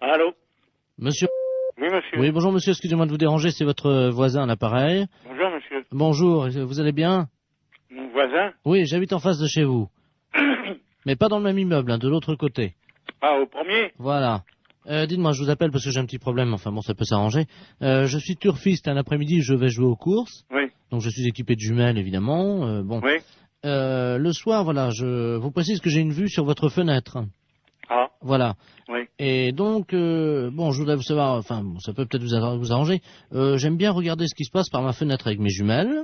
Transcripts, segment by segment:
Allô? Monsieur. Oui, monsieur. Oui, bonjour monsieur, excusez-moi de vous déranger, c'est votre voisin à l'appareil. Bonjour, monsieur. Bonjour, vous allez bien? Mon voisin? Oui, j'habite en face de chez vous. Mais pas dans le même immeuble, hein, de l'autre côté. Ah, au premier? Voilà. Dites-moi, je vous appelle parce que j'ai un petit problème, enfin bon, ça peut s'arranger. Je suis turfiste, un après-midi, je vais jouer aux courses. Oui. Donc je suis équipé de jumelles, évidemment. Bon. Oui. Le soir, voilà, je vous précise que j'ai une vue sur votre fenêtre. Ah, Voilà. oui. Et donc, bon, je voudrais vous savoir, enfin, bon, ça peut peut-être vous arranger. J'aime bien regarder ce qui se passe par ma fenêtre avec mes jumelles.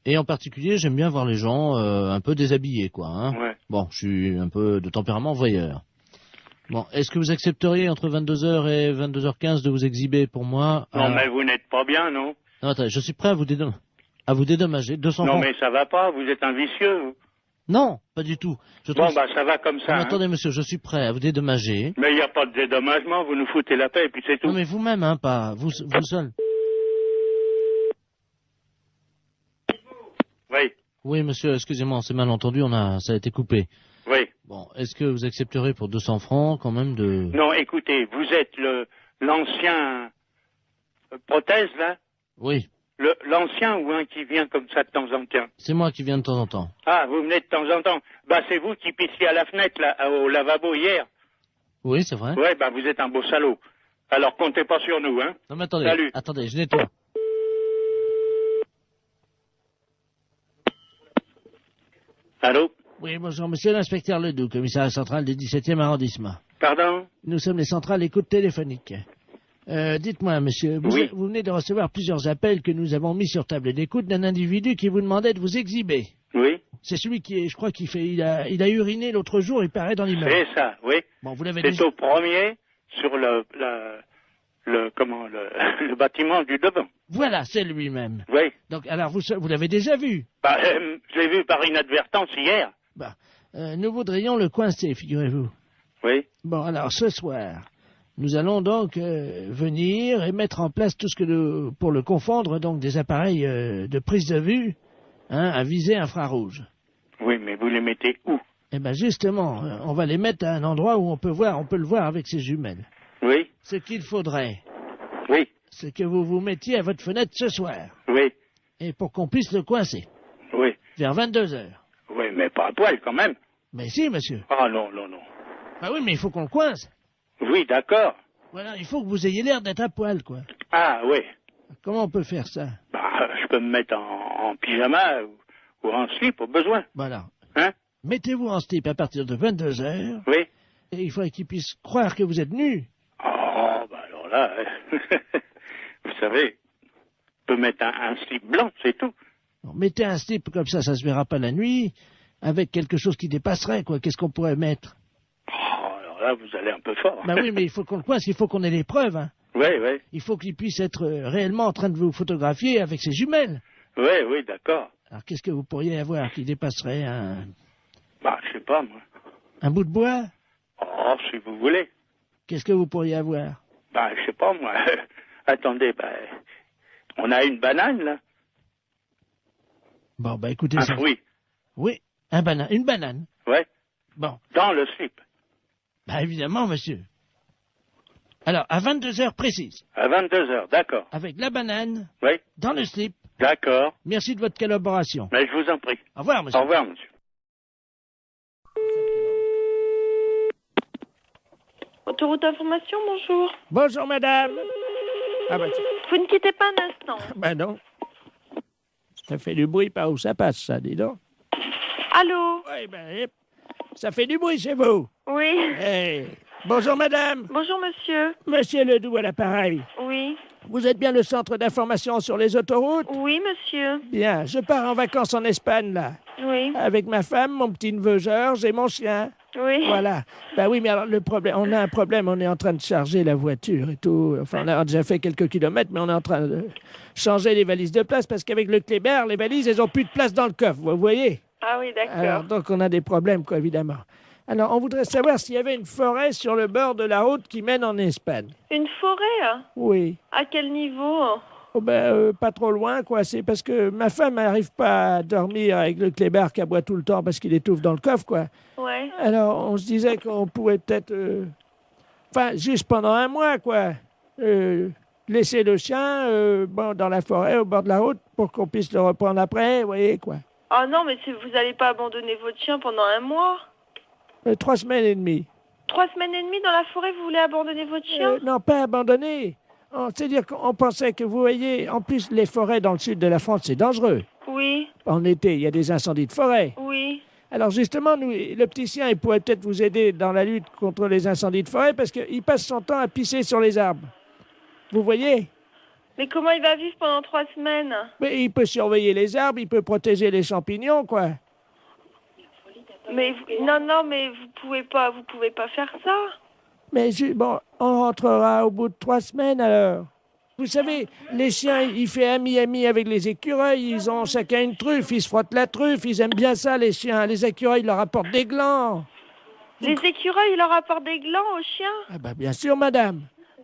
Et en particulier, j'aime bien voir les gens un peu déshabillés, quoi. Hein. Ouais. Bon, je suis un peu de tempérament voyeur. Bon, est-ce que vous accepteriez entre 22h et 22h15 de vous exhiber pour moi Non, mais vous n'êtes pas bien, non? Non, attendez, je suis prêt à vous dédommager. 200 Non, francs. mais ça va pas, vous êtes un vicieux, vous. Non, pas du tout. Je Bon, trouve... bah, ça va comme ça, Non, mais hein. attendez, monsieur, je suis prêt à vous dédommager. Mais il n'y a pas de dédommagement, vous nous foutez la paix, et puis c'est tout. Non, mais vous-même, hein, pas vous seul. Oui, Oui, monsieur, excusez-moi, on s'est mal entendu, ça a été coupé. oui. Bon, est-ce que vous accepterez pour 200 francs quand même de... Non, écoutez, vous êtes l'ancien prothèse, là? Oui, L'ancien ou un qui vient comme ça de temps en temps? c'est moi qui viens de temps en temps. Ah, vous venez de temps en temps. Bah, c'est vous qui pissiez à la fenêtre, là, au lavabo hier. Oui, c'est vrai. Ouais, bah, vous êtes un beau salaud. Alors, comptez pas sur nous, hein. Non, mais attendez, Salut. attendez, je nettoie. Allô? Oui, bonjour, monsieur l'inspecteur Ledoux, commissariat central du 17e arrondissement. Pardon? Nous sommes les centrales écoute téléphonique. Dites-moi, monsieur, Oui. vous venez de recevoir plusieurs appels que nous avons mis sur table d'écoute d'un individu qui vous demandait de vous exhiber. Oui? C'est celui qui est, je crois il a uriné l'autre jour, il paraît dans l'immeuble. C'est ça, oui. Bon, vous l'avez C'est déjà... au premier, sur le bâtiment du devant. Voilà, c'est lui-même. Oui. Donc, alors, vous l'avez déjà vu. Bah, je l'ai vu par inadvertance hier. Bah, nous voudrions le coincer, figurez-vous. Oui. Bon, alors, ce soir, nous allons donc venir et mettre en place tout ce que pour le confondre, donc des appareils de prise de vue, hein, à visée infrarouge. Oui, mais vous les mettez où? Eh ben, justement, on va les mettre à un endroit où on peut le voir avec ses jumelles. Oui. Ce qu'il faudrait, Oui. c'est que vous vous mettiez à votre fenêtre ce soir, Oui. et pour qu'on puisse le coincer, Oui. vers 22 heures. Oui, mais pas à poil quand même. Mais si, monsieur. Ah non, non, non. Bah oui, mais il faut qu'on le coince. Oui, d'accord. Voilà, il faut que vous ayez l'air d'être à poil, quoi. Ah oui. Comment on peut faire ça? Bah, je peux me mettre en pyjama ou en slip au besoin. Voilà. Hein? Mettez-vous en slip à partir de 22 heures, Oui. et il faudrait qu'il puisse croire que vous êtes nu. Oh, bah alors là, vous savez, je peux mettre un slip blanc, c'est tout. Bon, mettez un slip comme ça se verra pas la nuit, avec quelque chose qui dépasserait, quoi. Qu'est-ce qu'on pourrait mettre? Oh, alors là, vous allez un peu fort. Bah oui, mais il faut qu'on le coince, il faut qu'on ait les preuves, hein. Oui, oui. Il faut qu'il puisse être réellement en train de vous photographier avec ses jumelles. Oui, oui, d'accord. Alors qu'est-ce que vous pourriez avoir qui dépasserait Bah, je sais pas, moi. un bout de bois? Oh, si vous voulez. Qu'est-ce que vous pourriez avoir? Bah, je sais pas, moi. Attendez, bah, on a une banane, là. Bon, bah écoutez Un ça. fruit. Oui, une banane. Ouais. Bon, Dans le slip. bah évidemment, monsieur. Alors, à 22 heures précises, À 22 heures, d'accord. avec la banane, Oui, dans le slip. d'accord. Merci de votre collaboration. Mais je vous en prie. Au revoir, monsieur. Au revoir, monsieur. Autoroute d'information, bonjour. Bonjour, madame. Ah bah tiens. Vous ne quittez pas un instant. Bah non. Ça fait du bruit par où ça passe, ça, dis donc. Allô? Oui, ben, ça fait du bruit chez vous. Oui. Eh, bonjour, madame. Bonjour, monsieur. Monsieur Ledoux à l'appareil. Oui. Vous êtes bien le centre d'information sur les autoroutes? Oui, monsieur. Bien, je pars en vacances en Espagne, là. Oui. Avec ma femme, mon petit-neveu Georges et mon chien. Oui. Voilà. Ben oui, mais alors le problème, on a un problème, on est en train de charger la voiture et tout. Enfin, on a déjà fait quelques kilomètres, mais on est en train de changer les valises de place parce qu'avec le Kléber, les valises, elles ont plus de place dans le coffre, vous voyez? Ah oui, Alors, d'accord. donc on a des problèmes, quoi, évidemment. Alors, on voudrait savoir s'il y avait une forêt sur le bord de la route qui mène en Espagne. Une forêt, hein? Oui. À quel niveau? Oh ben, pas trop loin, quoi. C'est parce que ma femme n'arrive pas à dormir avec le Kléber qui aboie tout le temps parce qu'il étouffe dans le coffre, quoi. Ouais. Alors, on se disait qu'on pouvait peut-être Enfin, juste pendant un mois, quoi. Laisser le chien dans la forêt, au bord de la route, pour qu'on puisse le reprendre après, vous voyez, quoi. Ah non, mais vous n'allez pas abandonner votre chien pendant un mois? 3 semaines et demie. 3 semaines et demie dans la forêt, vous voulez abandonner votre chien? Non, pas abandonné. C'est-à-dire qu'on pensait que, vous voyez, en plus, les forêts dans le sud de la France, c'est dangereux. Oui, En été, il y a des incendies de forêt. oui. Alors justement, nous, le petit chien, il pourrait peut-être vous aider dans la lutte contre les incendies de forêt parce qu'il passe son temps à pisser sur les arbres. Vous voyez? Mais comment il va vivre pendant 3 semaines? Mais il peut surveiller les arbres, il peut protéger les champignons, quoi. Mais non, mais vous pouvez pas faire ça. Mais bon, on rentrera au bout de 3 semaines alors. Vous savez, les chiens, ils font ami avec les écureuils, ils ont chacun une truffe, ils se frottent la truffe, ils aiment bien ça les chiens. Les écureuils leur apportent des glands. Les écureuils, ils leur apportent des glands aux chiens? Ah bah bien sûr, madame.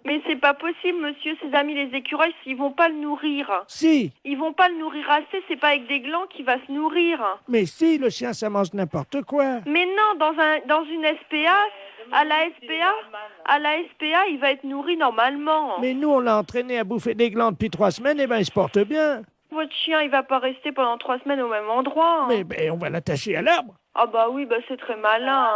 Mais c'est pas possible, monsieur. Ses amis, les écureuils, ils vont pas le nourrir. Si, Ils vont pas le nourrir assez. C'est pas avec des glands qu'il va se nourrir. mais si, le chien, ça mange n'importe quoi. Mais non, dans une SPA, à la SPA, il va être nourri normalement. Mais nous, on l'a entraîné à bouffer des glands depuis 3 semaines, et ben il se porte bien. Votre chien, il va pas rester pendant 3 semaines au même endroit. Mais on va l'attacher à l'arbre. Ah bah oui, bah c'est très malin.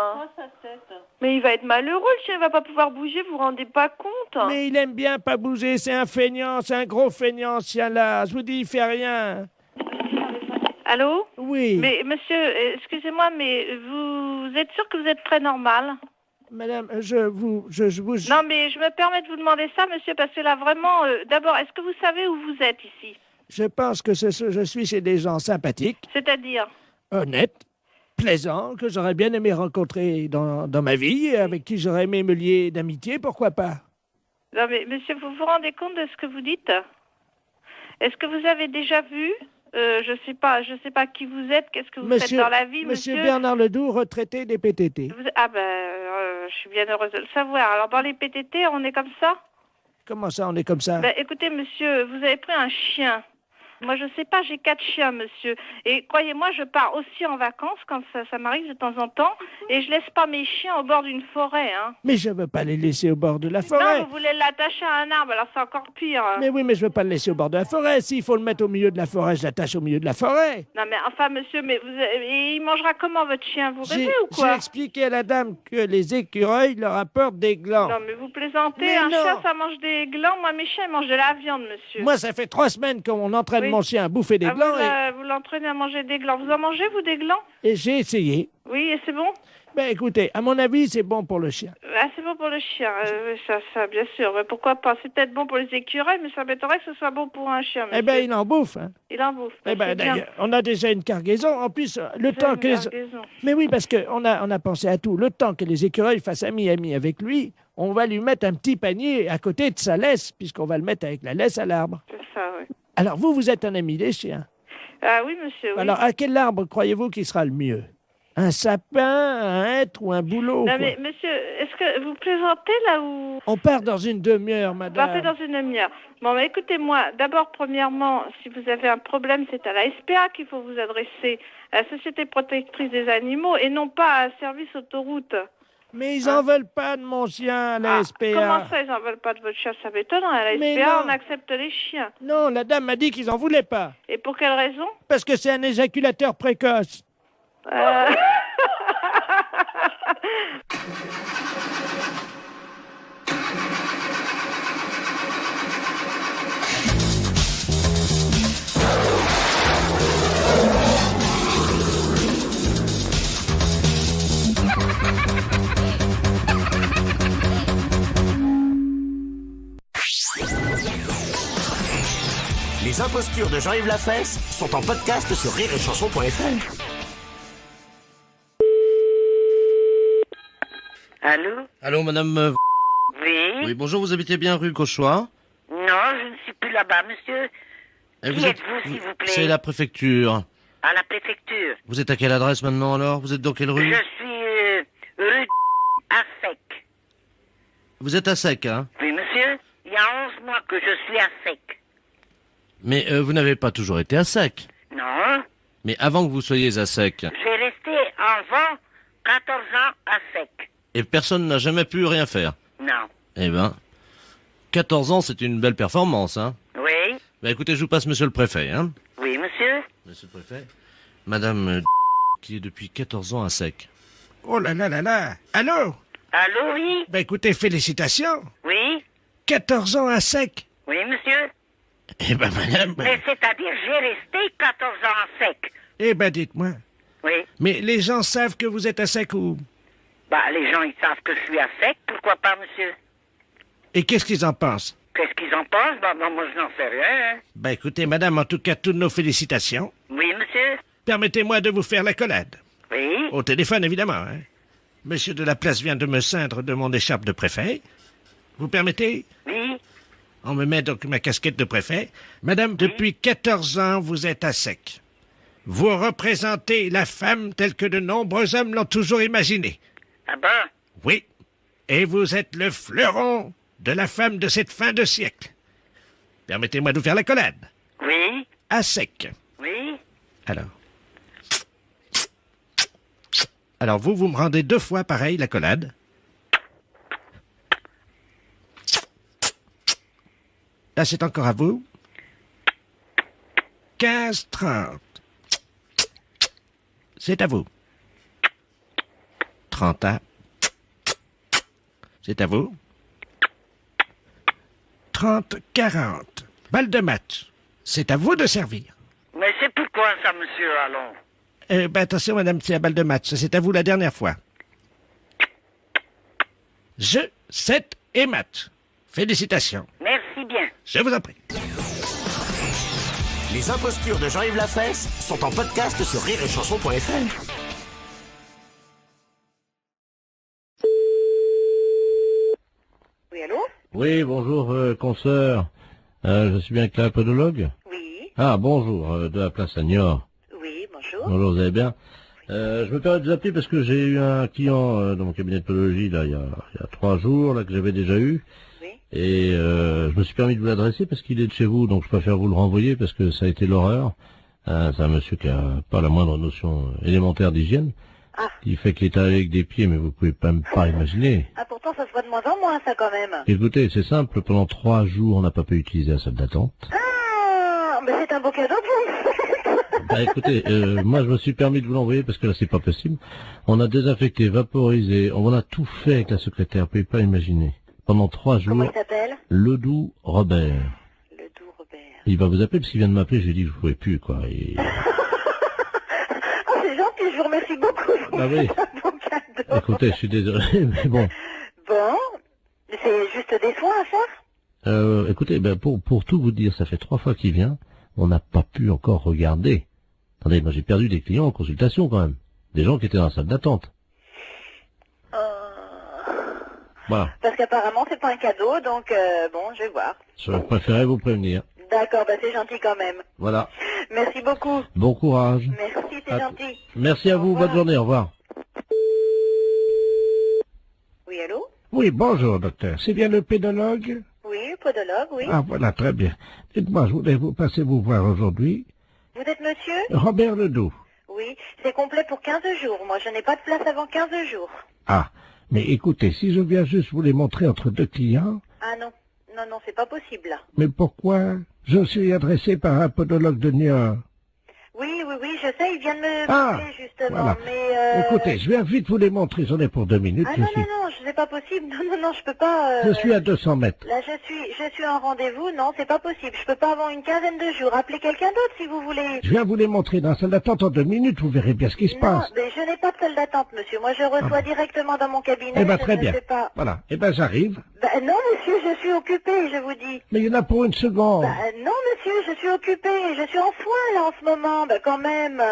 Mais il va être malheureux, le chien, il va pas pouvoir bouger, vous vous rendez pas compte? Mais il aime bien pas bouger, c'est un feignant, c'est un gros feignant, ce chien-là. Je vous dis, il fait rien. Allô? Oui. Mais monsieur, excusez-moi, mais vous êtes sûr que vous êtes très normal? Madame, je vous... Non, mais je me permets de vous demander ça, monsieur, parce que là, vraiment, d'abord, est-ce que vous savez où vous êtes ici? Je pense que je suis chez des gens sympathiques, C'est-à-dire? honnêtes, plaisants, que j'aurais bien aimé rencontrer dans ma vie, et avec qui j'aurais aimé me lier d'amitié, pourquoi pas? Non, mais monsieur, vous vous rendez compte de ce que vous dites? Est-ce que vous avez déjà vu? Je sais pas qui vous êtes, qu'est-ce que vous faites dans la vie, monsieur? Monsieur Bernard Ledoux, retraité des PTT. Ah ben, je suis bien heureuse de le savoir. Alors, dans les PTT, on est comme ça? Comment ça, on est comme ça? Ben, écoutez, monsieur, vous avez pris un chien. Moi, je sais pas, j'ai 4 chiens, monsieur. Et croyez-moi, je pars aussi en vacances quand ça m'arrive de temps en temps. Et je laisse pas mes chiens au bord d'une forêt, hein. Mais je veux pas les laisser au bord de la forêt. Non, vous voulez l'attacher à un arbre, alors c'est encore pire. Mais oui, mais je veux pas le laisser au bord de la forêt. S'il faut le mettre au milieu de la forêt, je l'attache au milieu de la forêt. Non, mais enfin, monsieur, mais et il mangera comment, votre chien? Vous rêvez ou J'ai quoi? expliqué à la dame que les écureuils leur apportent des glands. Non, mais vous plaisantez. Mais un non. chien, ça mange des glands. Moi, mes chiens, ils mangent de la viande, monsieur. Moi, ça fait 3 semaines qu'on entraîne Oui. mon chien à bouffer des Ah, glands vous l'entraînez à manger des glands. Vous en mangez, vous, des glands? et j'ai essayé. Oui, et c'est bon? Ben écoutez, à mon avis, c'est bon pour le chien. Ah, c'est bon pour le chien, oui, ça, bien sûr. Mais pourquoi pas? C'est peut-être bon pour les écureuils, mais ça m'étonnerait que ce soit bon pour un chien, monsieur. Eh ben, il en bouffe. Hein. Il en bouffe. Eh ben, c'est bien. d'ailleurs, on a déjà une cargaison. En plus, le C'est temps une que les... cargaison. Mais oui, parce qu'on a pensé à tout. Le temps que les écureuils fassent ami avec lui, on va lui mettre un petit panier à côté de sa laisse, puisqu'on va le mettre avec la laisse à l'arbre. C'est ça, oui. Alors, vous êtes un ami des chiens. Ah oui, monsieur, oui. Alors, à quel arbre croyez-vous qu'il sera le mieux? Un sapin, un hêtre ou un bouleau? non, quoi? mais monsieur, est-ce que vous plaisantez là ou... On part dans une demi-heure, Vous madame. partez dans une demi-heure. Bon, mais écoutez-moi, d'abord, premièrement, si vous avez un problème, c'est à la SPA qu'il faut vous adresser, à la Société protectrice des animaux, et non pas à un service autoroute. Mais ils en veulent pas de mon chien à la SPA. Comment ça, ils n'en veulent pas de votre chien? Ça m'étonne. À la Mais SPA, non. on accepte les chiens. Non, la dame m'a dit qu'ils en voulaient pas. Et pour quelle raison? Parce que c'est un éjaculateur précoce. Euh, Les impostures de Jean-Yves Lafesse sont en podcast sur rireetchanson.fr. Allô? Allô, madame. Oui? Oui, bonjour, vous habitez bien rue Cauchois? Non, je ne suis plus là-bas, monsieur. Et Qui êtes-vous, s'il vous plaît? C'est la préfecture. À la préfecture. Vous êtes à quelle adresse maintenant alors? Vous êtes dans quelle rue? Je suis rue à sec. Vous êtes à sec, hein? Oui, monsieur, il y a 11 mois que je suis à sec. Mais vous n'avez pas toujours été à sec. Non, Mais avant que vous soyez à sec, j'ai resté avant 14 ans à sec. et personne n'a jamais pu rien faire. Non. Eh ben, 14 ans, c'est une belle performance, hein. Oui. Bah écoutez, je vous passe monsieur le préfet, hein. Oui, monsieur. Monsieur le préfet. Madame qui est depuis 14 ans à sec. Oh là là là là. Allô? Allô, oui. Ben écoutez, félicitations. Oui. 14 ans à sec. Oui, monsieur. Eh ben madame... Mais c'est-à-dire, j'ai resté 14 ans à sec. Eh ben dites-moi. Oui. Mais les gens savent que vous êtes à sec ou... Bah, les gens, ils savent que je suis à sec. Pourquoi pas, monsieur? Et qu'est-ce qu'ils en pensent? Qu'est-ce qu'ils en pensent? Bah, moi, je n'en sais rien. Hein. Ben écoutez, madame, en tout cas, toutes nos félicitations. Oui, monsieur. Permettez-moi de vous faire l'accolade. Oui. Au téléphone, évidemment, hein. Monsieur de la Place vient de me ceindre de mon écharpe de préfet. Vous permettez? Oui. On me met donc ma casquette de préfet. Madame, depuis 14 ans, vous êtes à sec. Vous représentez la femme telle que de nombreux hommes l'ont toujours imaginée. Ah bon? Oui. Et vous êtes le fleuron de la femme de cette fin de siècle. Permettez-moi de vous faire l'accolade. Oui. À sec. Oui. Alors vous me rendez 2 fois pareil l'accolade. Là, c'est encore à vous. 15-30. C'est à vous. 30 ans. C'est à vous. 30-40. Balle de match. C'est à vous de servir. Mais c'est pourquoi ça, monsieur, allons? Attention, madame, c'est la balle de match. C'est à vous la dernière fois. Jeu, 7 et match. Félicitations. Merci bien. Je vous en prie. Les impostures de Jean-Yves Lafesse sont en podcast sur rireetchanson.fr. Oui, allô? Oui, bonjour, consoeur. Je suis bien avec la podologue? Oui. Ah, bonjour, de la place Agnor. Oui, bonjour. Bonjour, vous allez bien? Je me permets de vous appeler parce que j'ai eu un client dans mon cabinet de podologie, là, il y a 3 jours, là, que j'avais déjà eu. Oui. Et je me suis permis de vous l'adresser parce qu'il est de chez vous, donc je préfère vous le renvoyer parce que ça a été l'horreur. C'est un monsieur qui a pas la moindre notion élémentaire d'hygiène. Ah. Il fait qu'il est avec des pieds, mais vous pouvez même pas imaginer. Ah, pourtant, ça se voit de moins en moins, ça, quand même. Écoutez, c'est simple, pendant 3 jours, on n'a pas pu utiliser la salle d'attente. Ah, mais c'est un beau cadeau pour vous. Bah écoutez, moi je me suis permis de vous l'envoyer parce que là c'est pas possible. On a désinfecté, vaporisé, on a tout fait avec la secrétaire, vous pouvez pas imaginer. Pendant 3 jours. Comment il s'appelle? Ledoux Robert. Ledoux Robert. Il va vous appeler parce qu'il vient de m'appeler, j'ai dit que je pouvais plus, quoi. Et... Oh, c'est gentil, je vous remercie beaucoup. Ah oui. C'est un beau cadeau. Écoutez, je suis désolé, mais bon. Bon, c'est juste des soins à faire? Écoutez, ben pour tout vous dire, ça fait 3 fois qu'il vient, on n'a pas pu encore regarder. Attendez, moi j'ai perdu des clients en consultation quand même. Des gens qui étaient dans la salle d'attente. Voilà. Parce qu'apparemment c'est pas un cadeau, donc bon, je vais voir. Je préférais vous prévenir. D'accord, bah c'est gentil quand même. Voilà. Merci beaucoup. Bon courage. Merci, c'est gentil. Merci à vous, bonne journée, au revoir. Oui, allô? Oui, bonjour, docteur. C'est bien le pédologue? Oui, podologue, oui. Ah, voilà, très bien. Dites-moi, je voulais vous passer vous voir aujourd'hui. Vous êtes monsieur? Robert Ledoux. Oui, c'est complet pour 15 jours. Moi, je n'ai pas de place avant 15 jours. Ah, mais écoutez, si je viens juste vous les montrer entre 2 clients... Ah non, non, c'est pas possible, là. Mais pourquoi? Je suis adressé par un podologue de Niort. Oui, je sais, il vient de me Ah, parler, justement, voilà. mais... Écoutez, je viens vite vous les montrer, j'en ai pour 2 minutes. Ah non, c'est pas possible. Non, je peux pas... Je suis à 200 mètres. Là, je suis en rendez-vous. Non, c'est pas possible. Je peux pas avoir une quinzaine de jours. Appelez quelqu'un d'autre, si vous voulez. Je viens vous les montrer dans la salle d'attente en 2 minutes, vous verrez bien ce qui se Non, passe. mais je n'ai pas de salle d'attente, monsieur. Moi, je reçois directement dans mon cabinet. Eh ben, je très ne bien. sais pas. Voilà. Eh ben, j'arrive. Non, monsieur, je suis occupée, je vous dis. Mais il y en a pour 1 seconde. Non, monsieur, je suis occupée. Je suis en soins, là, en ce moment. Quand même.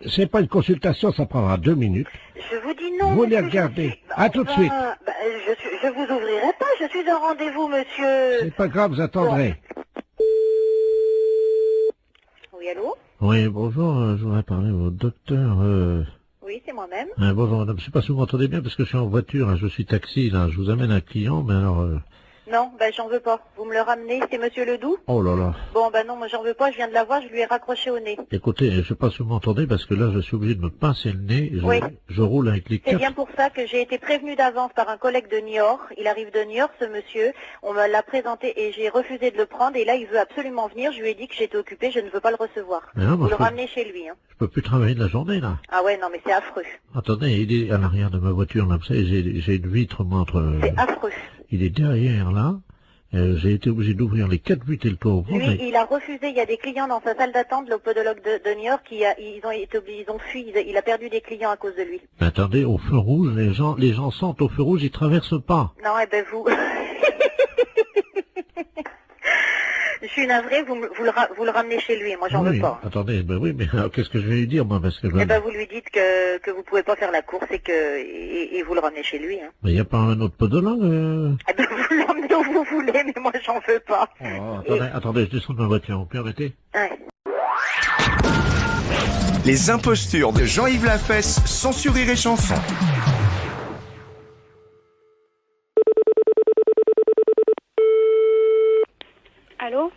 C'est pas une consultation, ça prendra 2 minutes. Je vous dis non, Vous les monsieur, regardez. À tout de suite. Je vous ouvrirai pas. Je suis en rendez-vous, monsieur. C'est pas grave, vous attendrez. Oui, allô? Oui, bonjour, je voudrais parler au docteur... Oui, c'est moi-même. Bonjour madame, je sais pas si vous m'entendez bien parce que je suis en voiture, hein, je suis taxi, là, je vous amène un client, mais alors Non, bah j'en veux pas. Vous me le ramenez, c'est Monsieur Ledoux? Oh là là. Bon, bah non, moi j'en veux pas, je viens de la voir, je lui ai raccroché au nez. Écoutez, je sais pas si vous m'entendez parce que là je suis obligé de me pincer le nez. Oui. Je roule avec les C'est quatre. bien pour ça que j'ai été prévenue d'avance par un collègue de Niort. Il arrive de Niort, ce monsieur. On me l'a présenté et j'ai refusé de le prendre. Et là, il veut absolument venir. Je lui ai dit que j'étais occupée, je ne veux pas le recevoir. Mais non, Vous moi, le ramenez chez lui. Hein. je peux plus travailler de la journée là. Ah ouais, non, mais c'est affreux. Attendez, il est à l'arrière de ma voiture là, vous savez, j'ai une vitre moi entre. C'est affreux. Il est derrière là. J'ai été obligé d'ouvrir les 4 vitres et le toit au Lui, il a refusé. Il y a des clients dans sa salle d'attente, le podologue de Niort, ils ont fui. Il a perdu des clients à cause de lui. Mais attendez, au feu rouge, les gens sentent au feu rouge, ils traversent pas. Non, eh ben vous. Je suis navrée, vous le ramenez chez lui, moi j'en Oui, veux pas. attendez, ben oui, mais alors, qu'est-ce que je vais lui dire moi parce que Eh ben vous lui dites que vous pouvez pas faire la course et vous le ramenez chez lui. Hein. mais il n'y a pas un autre podologue Eh ben vous l'emmenez où vous voulez, mais moi j'en veux pas. Oh, attendez, je descends de ma voiture, vous pouvez arrêter? Ouais. Les impostures de Jean-Yves Lafesse, sans Rire et Chanson. Allô?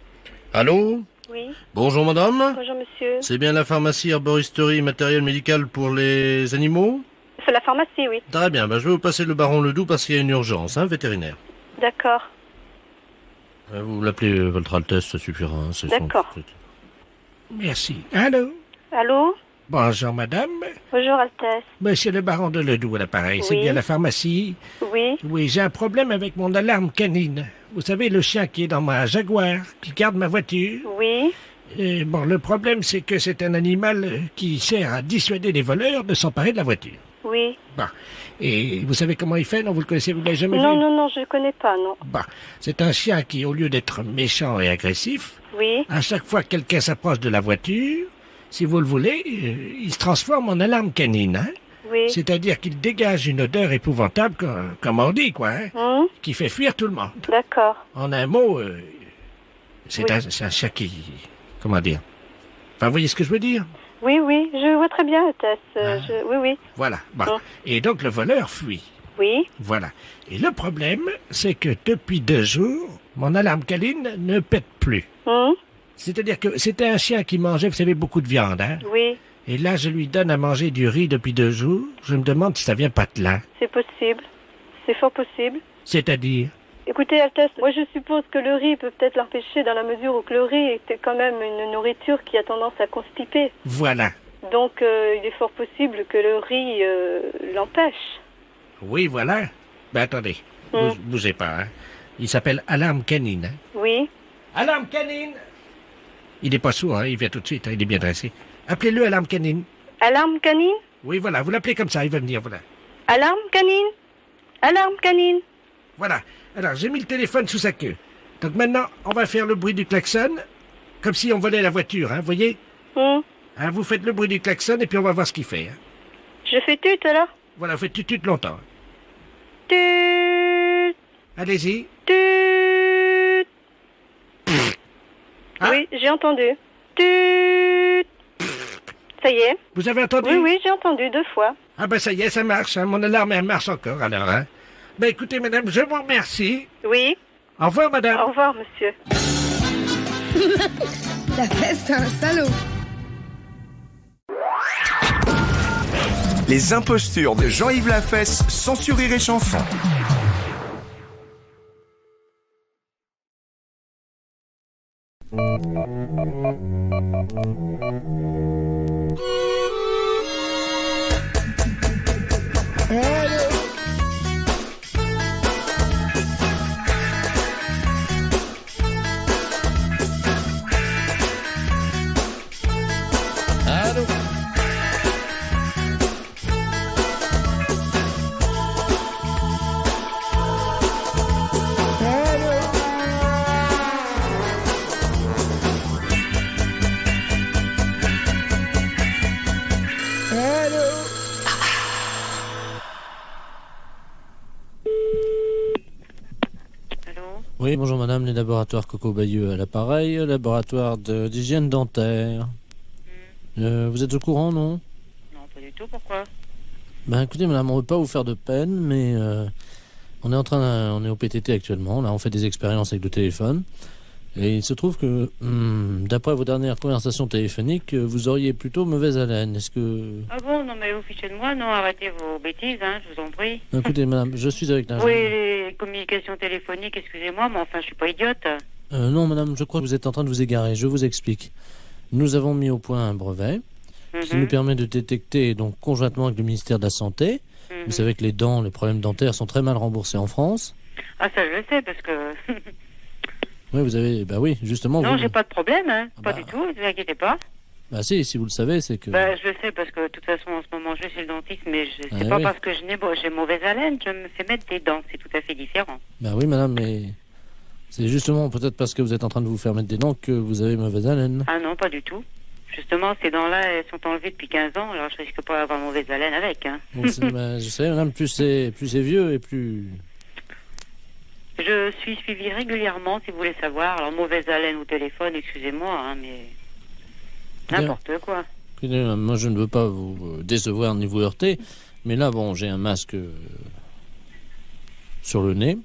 Allô? Oui. Bonjour madame. Bonjour monsieur. C'est bien la pharmacie herboristerie matériel médical pour les animaux? C'est la pharmacie, oui. Très bien, je vais vous passer le baron Ledoux parce qu'il y a une urgence, vétérinaire. D'accord. Vous l'appelez Votre Altesse, ça suffira. C'est D'accord. Merci. Allô? Allô? Bonjour, madame. Bonjour Altesse. Monsieur le baron de Ledoux à l'appareil, c'est Oui. bien la pharmacie? Oui. Oui, j'ai un problème avec mon alarme canine. Vous savez, le chien qui est dans ma Jaguar, qui garde ma voiture. Oui. Et bon, le problème, c'est que c'est un animal qui sert à dissuader les voleurs de s'emparer de la voiture. Oui. Bon. Et vous savez comment il fait? Non, vous le connaissez, vous l'avez jamais vu? Non, je ne connais pas, non. Bon. C'est un chien qui, au lieu d'être méchant et agressif, Oui. à chaque fois que quelqu'un s'approche de la voiture, si vous le voulez, il se transforme en alarme canine, hein? Oui. C'est-à-dire qu'il dégage une odeur épouvantable, comme on dit, quoi, hein? Qui fait fuir tout le monde. D'accord. En un mot, c'est Oui. un chien qui... Comment dire? Enfin, vous voyez ce que je veux dire? Oui, je vois très bien, Altesse. Oui. Voilà. Bon. Et donc, le voleur fuit. Oui. Voilà. Et le problème, c'est que depuis 2 jours, mon alarme canine ne pète plus. C'est-à-dire que c'était un chien qui mangeait, vous savez, beaucoup de viande, hein? Oui. Et là, je lui donne à manger du riz depuis 2 jours. Je me demande si ça vient pas de là. C'est possible. C'est fort possible. C'est-à-dire? Écoutez, Altesse, moi je suppose que le riz peut peut-être l'empêcher dans la mesure où que le riz était quand même une nourriture qui a tendance à constiper. Voilà. Donc il est fort possible que le riz l'empêche. Oui, voilà. Ben attendez, bougez pas, hein. Il s'appelle Alarme Canine, hein. Oui. Alarme Canine! Il n'est pas sourd, hein, il vient tout de suite, hein, il est bien dressé. Appelez-le Alarme Canine. Alarme canine? Oui, voilà, vous l'appelez comme ça, il va venir, voilà. Alarme canine? Alarme canine? Voilà. Alors, j'ai mis le téléphone sous sa queue. Donc maintenant, on va faire le bruit du klaxon, comme si on volait la voiture, hein, vous voyez? Hein, vous faites le bruit du klaxon et puis on va voir ce qu'il fait. Hein. Je fais tut alors? Voilà, vous faites tut longtemps. Tut. Allez-y. Tut. Oui, j'ai entendu. Tut. Ça y est. Vous avez entendu? Oui, j'ai entendu 2 fois. Ah ben ça y est, ça marche, hein. Mon alarme, elle marche encore alors, hein. Ben écoutez, madame, je vous remercie. Oui. Au revoir, madame. Au revoir, monsieur. La fesse, c'est un salaud. Les impostures de Jean-Yves Lafesse, sans Rire et Chanson. Allô? Oui, bonjour madame, les laboratoires Coco Bayeux à l'appareil, laboratoire d'hygiène dentaire. Vous êtes au courant, non? Non, pas du tout, pourquoi? Ben écoutez madame, on ne veut pas vous faire de peine, mais On est au PTT actuellement. Là, on fait des expériences avec le téléphone. Et il se trouve que, d'après vos dernières conversations téléphoniques, vous auriez plutôt mauvaise haleine. Est-ce que... Ah bon, non mais vous fichez de moi, non, arrêtez vos bêtises, hein, je vous en prie. Écoutez, madame, je suis avec l'ingénieur. Oui, les communications téléphoniques, excusez-moi, mais enfin, je suis pas idiote. Non, madame, je crois que vous êtes en train de vous égarer. Je vous explique. Nous avons mis au point un brevet qui nous permet de détecter, donc conjointement avec le ministère de la Santé. Vous savez que les problèmes dentaires sont très mal remboursés en France. Ah, ça je le sais, parce que... Oui, vous avez... Bah oui, justement... Non, vous... j'ai pas de problème, hein. Pas du tout, ne vous inquiétez pas. Bah si vous le savez, c'est que... Bah, je le sais, parce que de toute façon, en ce moment, je vais chez le dentiste, mais c'est pas parce que j'ai mauvaise haleine, je me fais mettre des dents, c'est tout à fait différent. Bah oui, madame, mais... C'est justement peut-être parce que vous êtes en train de vous faire mettre des dents que vous avez mauvaise haleine. Ah non, pas du tout. Justement, ces dents-là, elles sont enlevées depuis 15 ans, alors je risque pas d'avoir mauvaise haleine avec, hein. Bon, je sais, madame, plus c'est vieux et plus... Je suis suivie régulièrement, si vous voulez savoir. Alors, mauvaise haleine au téléphone, excusez-moi, hein, mais... N'importe quoi. Écoutez, moi, je ne veux pas vous décevoir ni vous heurter, mais là, bon, j'ai un masque sur le nez,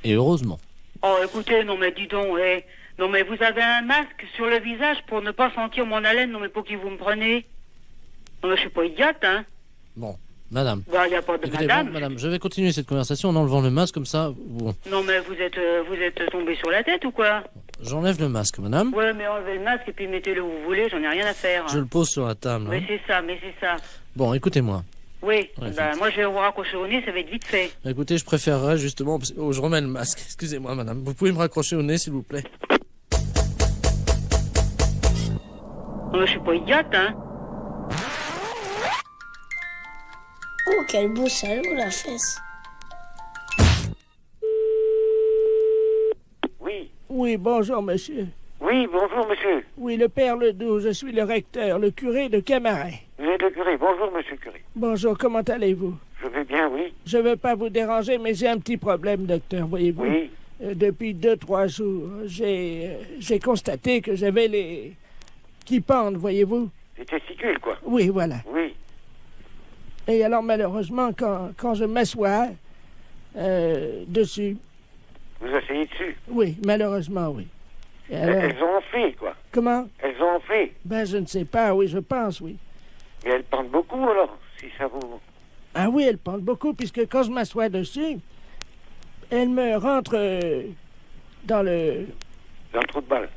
et heureusement. Oh, écoutez, non mais dis donc, non mais vous avez un masque sur le visage pour ne pas sentir mon haleine, non mais pour qui vous me prenez? Non mais je suis pas idiote, hein. Bon, madame. Bah, y a pas de écoutez, madame. Bon, madame, je vais continuer cette conversation en enlevant le masque, comme ça... Bon. Non mais vous êtes tombé sur la tête ou quoi? J'enlève le masque, madame. Ouais, mais enlevez le masque et puis mettez-le où vous voulez, j'en ai rien à faire. Je le pose sur la table. Mais c'est ça. Bon, écoutez-moi. Oui, Ouais, moi je vais vous raccrocher au nez, ça va être vite fait. Écoutez, je préférerais justement... je remets le masque. Excusez-moi, madame. Vous pouvez me raccrocher au nez, s'il vous plaît? Non, mais je suis pas idiote, hein. Oh, quel beau salaud, la fesse. Oui. Oui, bonjour, monsieur. Oui, bonjour, monsieur. Oui, le père Ledoux, je suis le recteur, le curé de Camaret. Vous êtes le curé. Bonjour, monsieur le curé. Bonjour, comment allez-vous? Je vais bien, oui. Je ne veux pas vous déranger, mais j'ai un petit problème, docteur, voyez-vous. Oui. Depuis 2-3 jours, j'ai constaté que j'avais les... qui pendent, voyez-vous. Les testicules, quoi. Oui, voilà. Oui. Et alors, malheureusement, quand je m'assois dessus... Vous asseyez dessus? Oui, malheureusement, oui. Et alors... Elles ont enflé, quoi. Comment? Elles ont enflé. Ben, je ne sais pas, oui, je pense, oui. Mais elles pendent beaucoup, alors, si ça vous... Ah oui, elles pendent beaucoup, puisque quand je m'assois dessus, elles me rentrent dans le... Dans le trou de balle.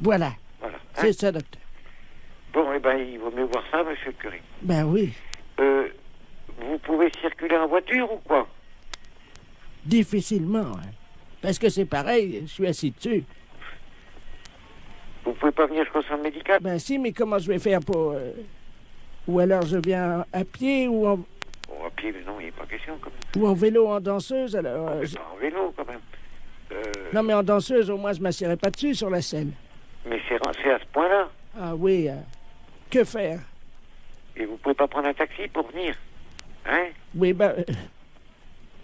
Voilà. Voilà. C'est ça, docteur. Bon, eh ben, il vaut mieux voir ça, monsieur le curé. Ben oui. Vous pouvez circuler en voiture ou quoi? Difficilement, hein. Parce que c'est pareil, je suis assis dessus. Vous pouvez pas venir jusqu'au centre médical? Ben si, mais comment je vais faire pour... Ou alors je viens à pied ou en... Bon, à pied, mais non, il n'est pas question, quand même. Ou en vélo, en danseuse, alors... Pas en vélo, quand même. Non, mais en danseuse, au moins, je ne m'assierai pas dessus sur la selle. Mais c'est à ce point-là. Ah oui, que faire? Et vous pouvez pas prendre un taxi pour venir? Hein? Oui, ben...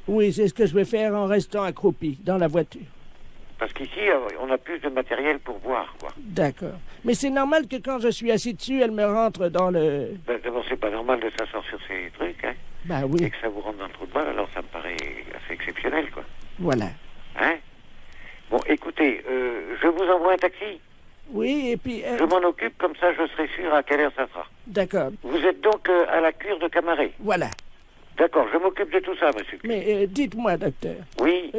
oui, c'est ce que je vais faire en restant accroupi dans la voiture. Parce qu'ici, on a plus de matériel pour voir, quoi. D'accord. Mais c'est normal que quand je suis assis dessus, elle me rentre dans le... Ben, d'abord, c'est pas normal de s'asseoir sur ces trucs, hein. Ben oui. Et que ça vous rentre dans le trou de balle, alors ça me paraît assez exceptionnel, quoi. Voilà. Hein? Bon, écoutez, je vous envoie un taxi. Oui, et puis... Je m'en occupe, comme ça je serai sûr à quelle heure ça sera. D'accord. Vous êtes donc à la cure de Camaret? Voilà. D'accord, je m'occupe de tout ça, monsieur. Mais dites-moi, docteur. Oui.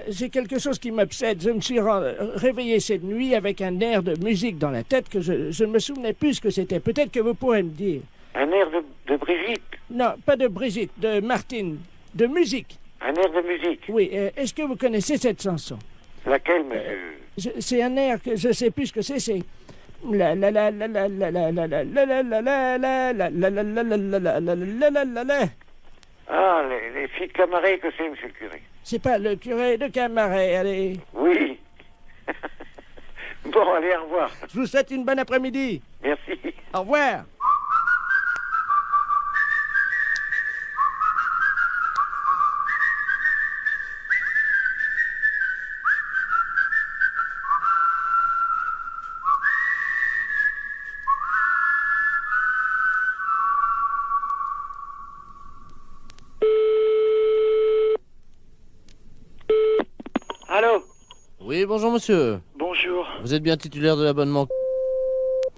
J'ai quelque chose qui m'obsède. Je me suis réveillé cette nuit avec un air de musique dans la tête que je ne me souvenais plus ce que c'était. Peut-être que vous pourrez me dire. Un air de Brigitte? Non, pas de Brigitte, de Martine. De musique. Un air de musique? Oui. Est-ce que vous connaissez cette chanson? Laquelle, monsieur? C'est un air que je ne sais plus ce que c'est. C'est... La la la la la la la la la la la la la la la la la la la la. Ah, les filles de Camaret, que c'est, monsieur le curé? C'est pas le curé de Camaret, allez. Oui. Bon, allez, au revoir. Je vous souhaite une bonne après-midi. Merci. Au revoir. Allô? Oui, bonjour monsieur. Bonjour. Vous êtes bien titulaire de l'abonnement?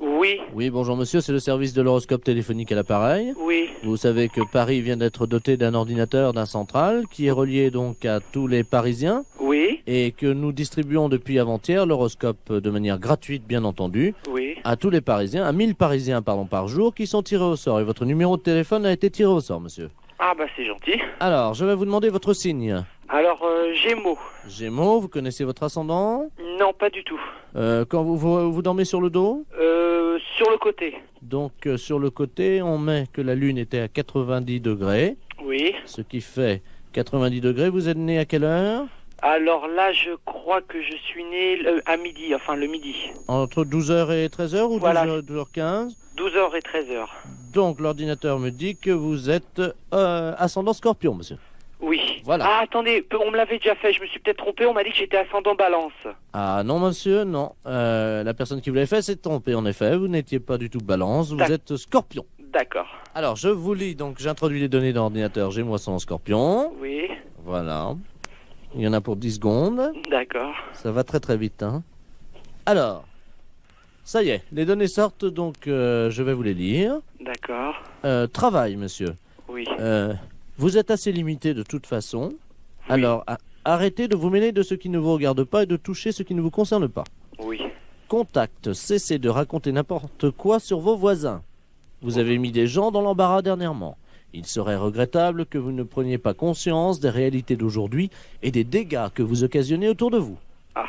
Oui. Oui, bonjour monsieur, c'est le service de l'horoscope téléphonique à l'appareil. Oui. Vous savez que Paris vient d'être doté d'un ordinateur, d'un central, qui est relié donc à tous les Parisiens. Oui. Et que nous distribuons depuis avant-hier l'horoscope de manière gratuite, bien entendu, Oui. à tous les Parisiens, à 1000 Parisiens par jour, qui sont tirés au sort. Et votre numéro de téléphone a été tiré au sort, monsieur. Ah bah c'est gentil. Alors, je vais vous demander votre signe. Alors, Gémeaux. Gémeaux, vous connaissez votre ascendant? Non, pas du tout. Quand vous dormez sur le dos? Sur le côté. Donc, sur le côté, on met que la Lune était à 90 degrés. Oui. Ce qui fait 90 degrés. Vous êtes né à quelle heure? Alors là, je crois que je suis né à midi, enfin le midi. Entre 12h et 13h ou Voilà. 12h15? 12h et 13h. Donc, l'ordinateur me dit que vous êtes ascendant Scorpion, monsieur. Oui. Voilà. Ah, attendez, on me l'avait déjà fait, je me suis peut-être trompé, on m'a dit que j'étais ascendant Balance. Ah non, monsieur, non. La personne qui vous l'avait fait s'est trompée, en effet. Vous n'étiez pas du tout Balance, vous êtes Scorpion. D'accord. Alors, je vous lis, donc j'introduis les données dans l'ordinateur. J'ai moi ascendant Scorpion. Oui. Voilà. Il y en a pour 10 secondes. D'accord. Ça va très très vite, hein. Alors, ça y est, les données sortent, donc je vais vous les lire. D'accord. Travail, monsieur. Oui. Vous êtes assez limité de toute façon. Oui. Alors, arrêtez de vous mêler de ce qui ne vous regarde pas et de toucher ce qui ne vous concerne pas. Oui. Contact, cessez de raconter n'importe quoi sur vos voisins. Vous avez mis des gens dans l'embarras dernièrement. Il serait regrettable que vous ne preniez pas conscience des réalités d'aujourd'hui et des dégâts que vous occasionnez autour de vous. Ah.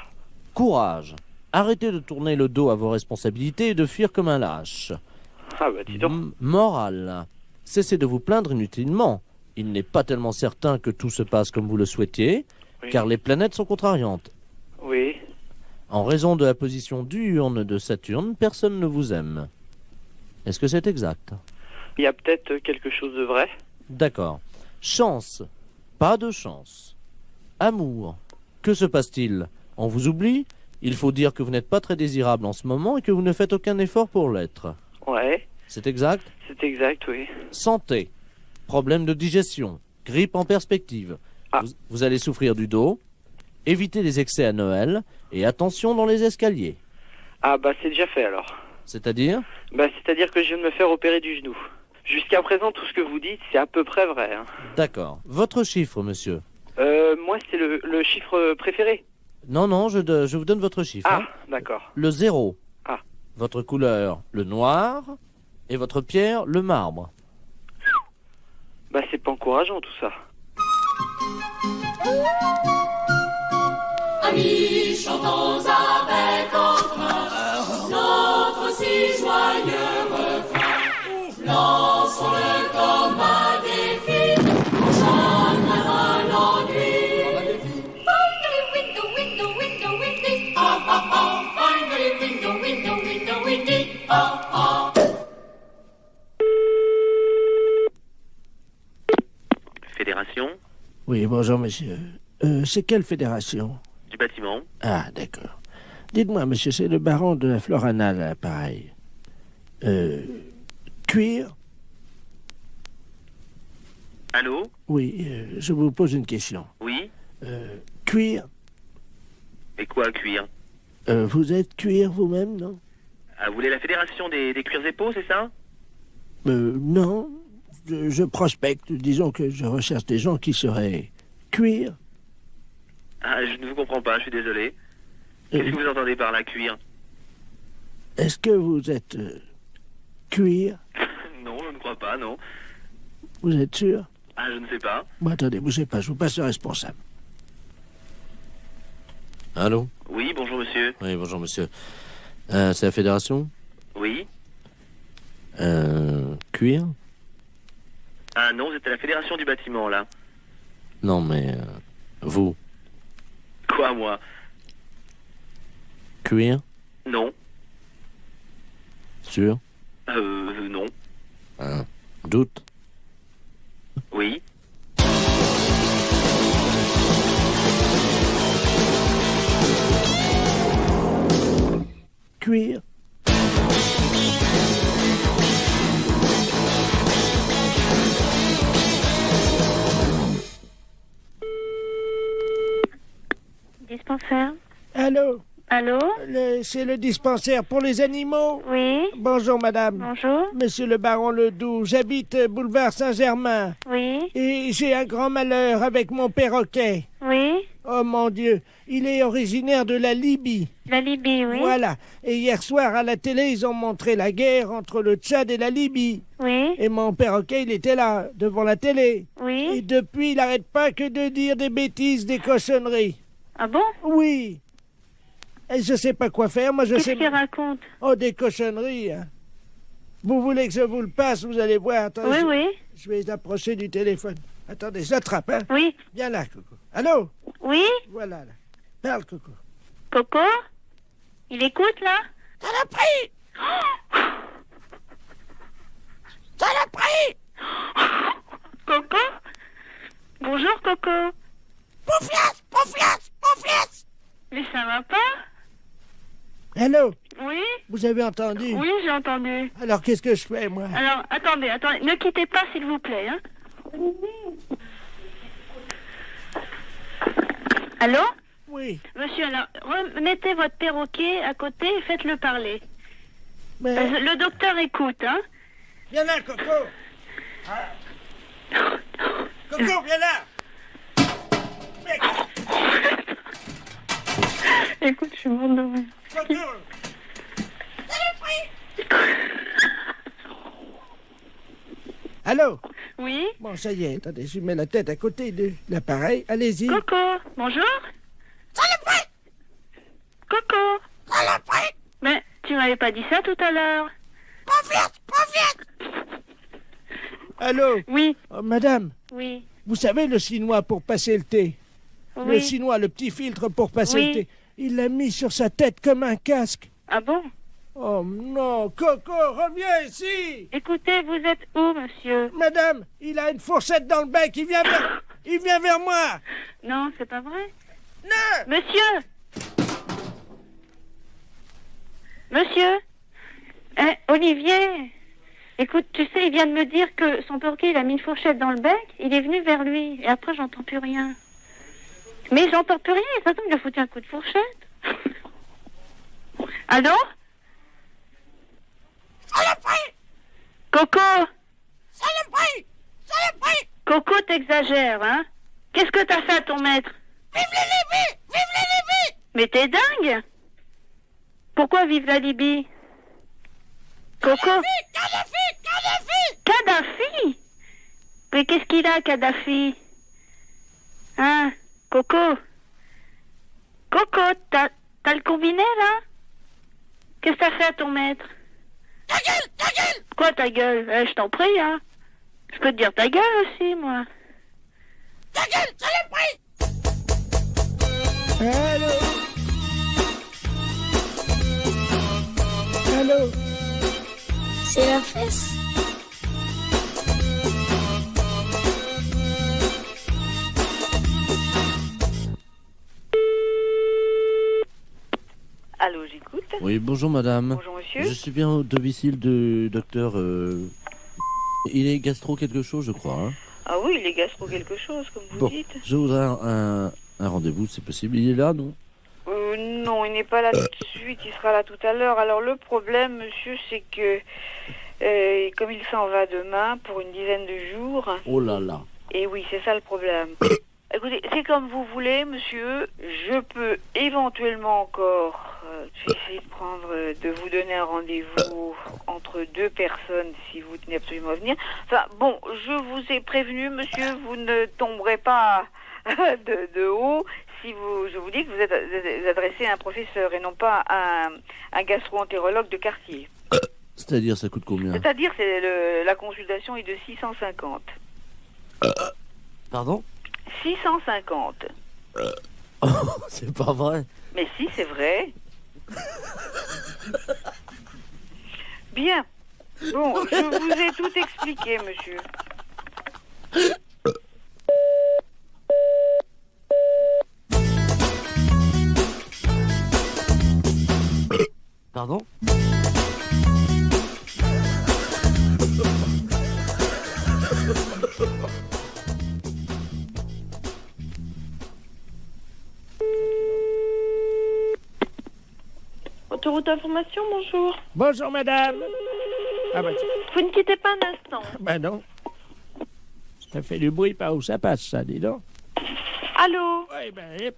Courage. Arrêtez de tourner le dos à vos responsabilités et de fuir comme un lâche. Ah bah dis donc. Morale. Cessez de vous plaindre inutilement. Il n'est pas tellement certain que tout se passe comme vous le souhaitiez, oui. Car les planètes sont contrariantes. Oui. En raison de la position diurne de Saturne, personne ne vous aime. Est-ce que c'est exact? Il y a peut-être quelque chose de vrai. D'accord. Chance. Pas de chance. Amour. Que se passe-t-il? On vous oublie? Il faut dire que vous n'êtes pas très désirable en ce moment et que vous ne faites aucun effort pour l'être. Ouais. C'est exact? C'est exact, oui. Santé. Problème de digestion. Grippe en perspective. Ah. Vous allez souffrir du dos. Évitez les excès à Noël. Et attention dans les escaliers. Ah bah c'est déjà fait alors. C'est-à-dire? Bah c'est-à-dire que je viens de me faire opérer du genou. Jusqu'à présent, tout ce que vous dites, c'est à peu près vrai. Hein. D'accord. Votre chiffre, monsieur? Moi, c'est le chiffre préféré. Non, je vous donne votre chiffre. Ah, hein. d'accord. Le 0. Ah. Votre couleur, le noir. Et votre pierre, le marbre. Bah, c'est pas encourageant, tout ça. Amis, chantons avec entrain notre si joyeux refrain. Lançons-le comme un défi, on chante un ennui. Finally window, window, window, windy. Oh, oh, oh. Finally window, window, window, windy. Oh, oh. Fédération? Oui, bonjour, monsieur. C'est quelle fédération? Du bâtiment. Ah, d'accord. Dites-moi, monsieur, c'est le baron de la Floranale à l'appareil. Cuir? Allô? Oui, je vous pose une question. Oui? Cuir? Et quoi, cuir? Vous êtes cuir vous-même, non? Ah, vous voulez la fédération des cuirs et peaux, c'est ça? Non. Je prospecte. Disons que je recherche des gens qui seraient cuir. Ah, je ne vous comprends pas, je suis désolé. Qu'est-ce que vous entendez par là, cuir? Est-ce que vous êtes cuir? Non, je ne crois pas, non. Vous êtes sûr? Ah, je ne sais pas. Bon, attendez, bougez pas, je vous passe le responsable. Allô? Oui, bonjour monsieur. Oui, bonjour monsieur. C'est la fédération? Oui. Cuir? Ah non, vous êtes à la fédération du bâtiment, là. Non, mais... vous? Quoi, moi? Cuir? Non. Sûr? Non. Doute? Oui. Cuir? dispensaire. Allô? Allô? C'est le dispensaire pour les animaux? Oui. Bonjour, madame. Bonjour. Monsieur le baron Ledoux, j'habite boulevard Saint-Germain. Oui. Et j'ai un grand malheur avec mon perroquet. Oui. Oh mon Dieu, il est originaire de la Libye. La Libye, oui. Voilà. Et hier soir, à la télé, ils ont montré la guerre entre le Tchad et la Libye. Oui. Et mon perroquet, il était là, devant la télé. Oui. Et depuis, il n'arrête pas que de dire des bêtises, des cochonneries. Ah bon? Oui. Et je sais pas quoi faire, moi je sais... Qu'est-ce qu'il raconte? Oh, des cochonneries, hein. Vous voulez que je vous le passe, vous allez voir. Attends, Oui, oui. Je vais approcher du téléphone. Attendez, je l'attrape, hein. Oui. Viens là, Coco. Allô? Oui. Voilà, là. Parle, Coco. Coco? Il écoute, là? Saloperie! Saloperie! Coco? Bonjour, Coco. Pouffiasse! Pouffiasse! Pouffiasse! Mais ça va pas? Allô? Oui. Vous avez entendu? Oui, j'ai entendu. Alors, qu'est-ce que je fais, moi? Alors, attendez. Ne quittez pas, s'il vous plaît, hein. Allô? Oui. Monsieur, alors, mettez votre perroquet à côté et faites-le parler. Mais... Le docteur écoute, hein. Viens là, Coco. Ah. Coco, viens là. Mec. Écoute, je suis morte de rire. Coco. Allô? Oui? Bon, ça y est, attendez, je mets la tête à côté de l'appareil. Allez-y. Coco, bonjour? Saloperie! Coco! Saloperie! Mais tu m'avais pas dit ça tout à l'heure. Pas vite! Allô? Oui. Oh, madame? Oui. Vous savez le chinois pour passer le thé? Oui. Le chinois, le petit filtre pour passer Oui. le thé. Il l'a mis sur sa tête comme un casque. Ah bon? Oh non, Coco, reviens ici! Écoutez, vous êtes où, monsieur? Madame, il a une fourchette dans le bec, il vient vers moi! Non, c'est pas vrai. Non! Monsieur! Monsieur? Olivier? Écoute, tu sais, il vient de me dire que son perroquet, il a mis une fourchette dans le bec, il est venu vers lui, et après, j'entends plus rien. Mais j'entends plus rien, et ça tombe, il a foutu un coup de fourchette. Allô? Saloperie! Coco! Saloperie! Saloperie! Coco, t'exagères, hein? Qu'est-ce que t'as fait à ton maître? Vive la Libye! Vive la Libye! Mais t'es dingue! Pourquoi vive la Libye? Coco? Kadhafi! Mais qu'est-ce qu'il a, Kadhafi? Hein? Coco? Coco, t'as le combiné, là? Qu'est-ce que t'as fait à ton maître? Ta gueule! Ta gueule! Quoi, ta gueule? Je t'en prie, hein? Je peux te dire ta gueule aussi, moi. Ta gueule, saloperie! Allô? Allô? C'est la fesse. Allô, j'écoute. Oui, bonjour madame. Bonjour monsieur. Je suis bien au domicile du docteur... Il est gastro quelque chose, je crois. Hein. Ah oui, il est gastro quelque chose, comme vous Bon, dites. je voudrais un rendez-vous, c'est possible. Il est là, non? Non, il n'est pas là tout de suite, il sera là tout à l'heure. Alors le problème, monsieur, c'est que comme il s'en va demain pour une dizaine de jours... Oh là là. Et oui, c'est ça le problème. Écoutez, c'est comme vous voulez, monsieur. Je peux éventuellement encore essayer de vous donner un rendez-vous entre deux personnes si vous tenez absolument à venir. Enfin, bon, je vous ai prévenu, monsieur, vous ne tomberez pas de haut si je vous dis que vous êtes adressé à un professeur et non pas à un gastro-entérologue de quartier. C'est-à-dire, ça coûte combien? C'est-à-dire, la consultation est de 650. Pardon? 650. C'est pas vrai. Mais si, c'est vrai. Bien. Bon, je vous ai tout expliqué, monsieur. Pardon? Autoroute Information, bonjour. Bonjour, madame. Ah bah, Vous ne quittez pas un instant. bah non. Ça fait du bruit par où ça passe, ça, dis donc. Allô? Oui, ben,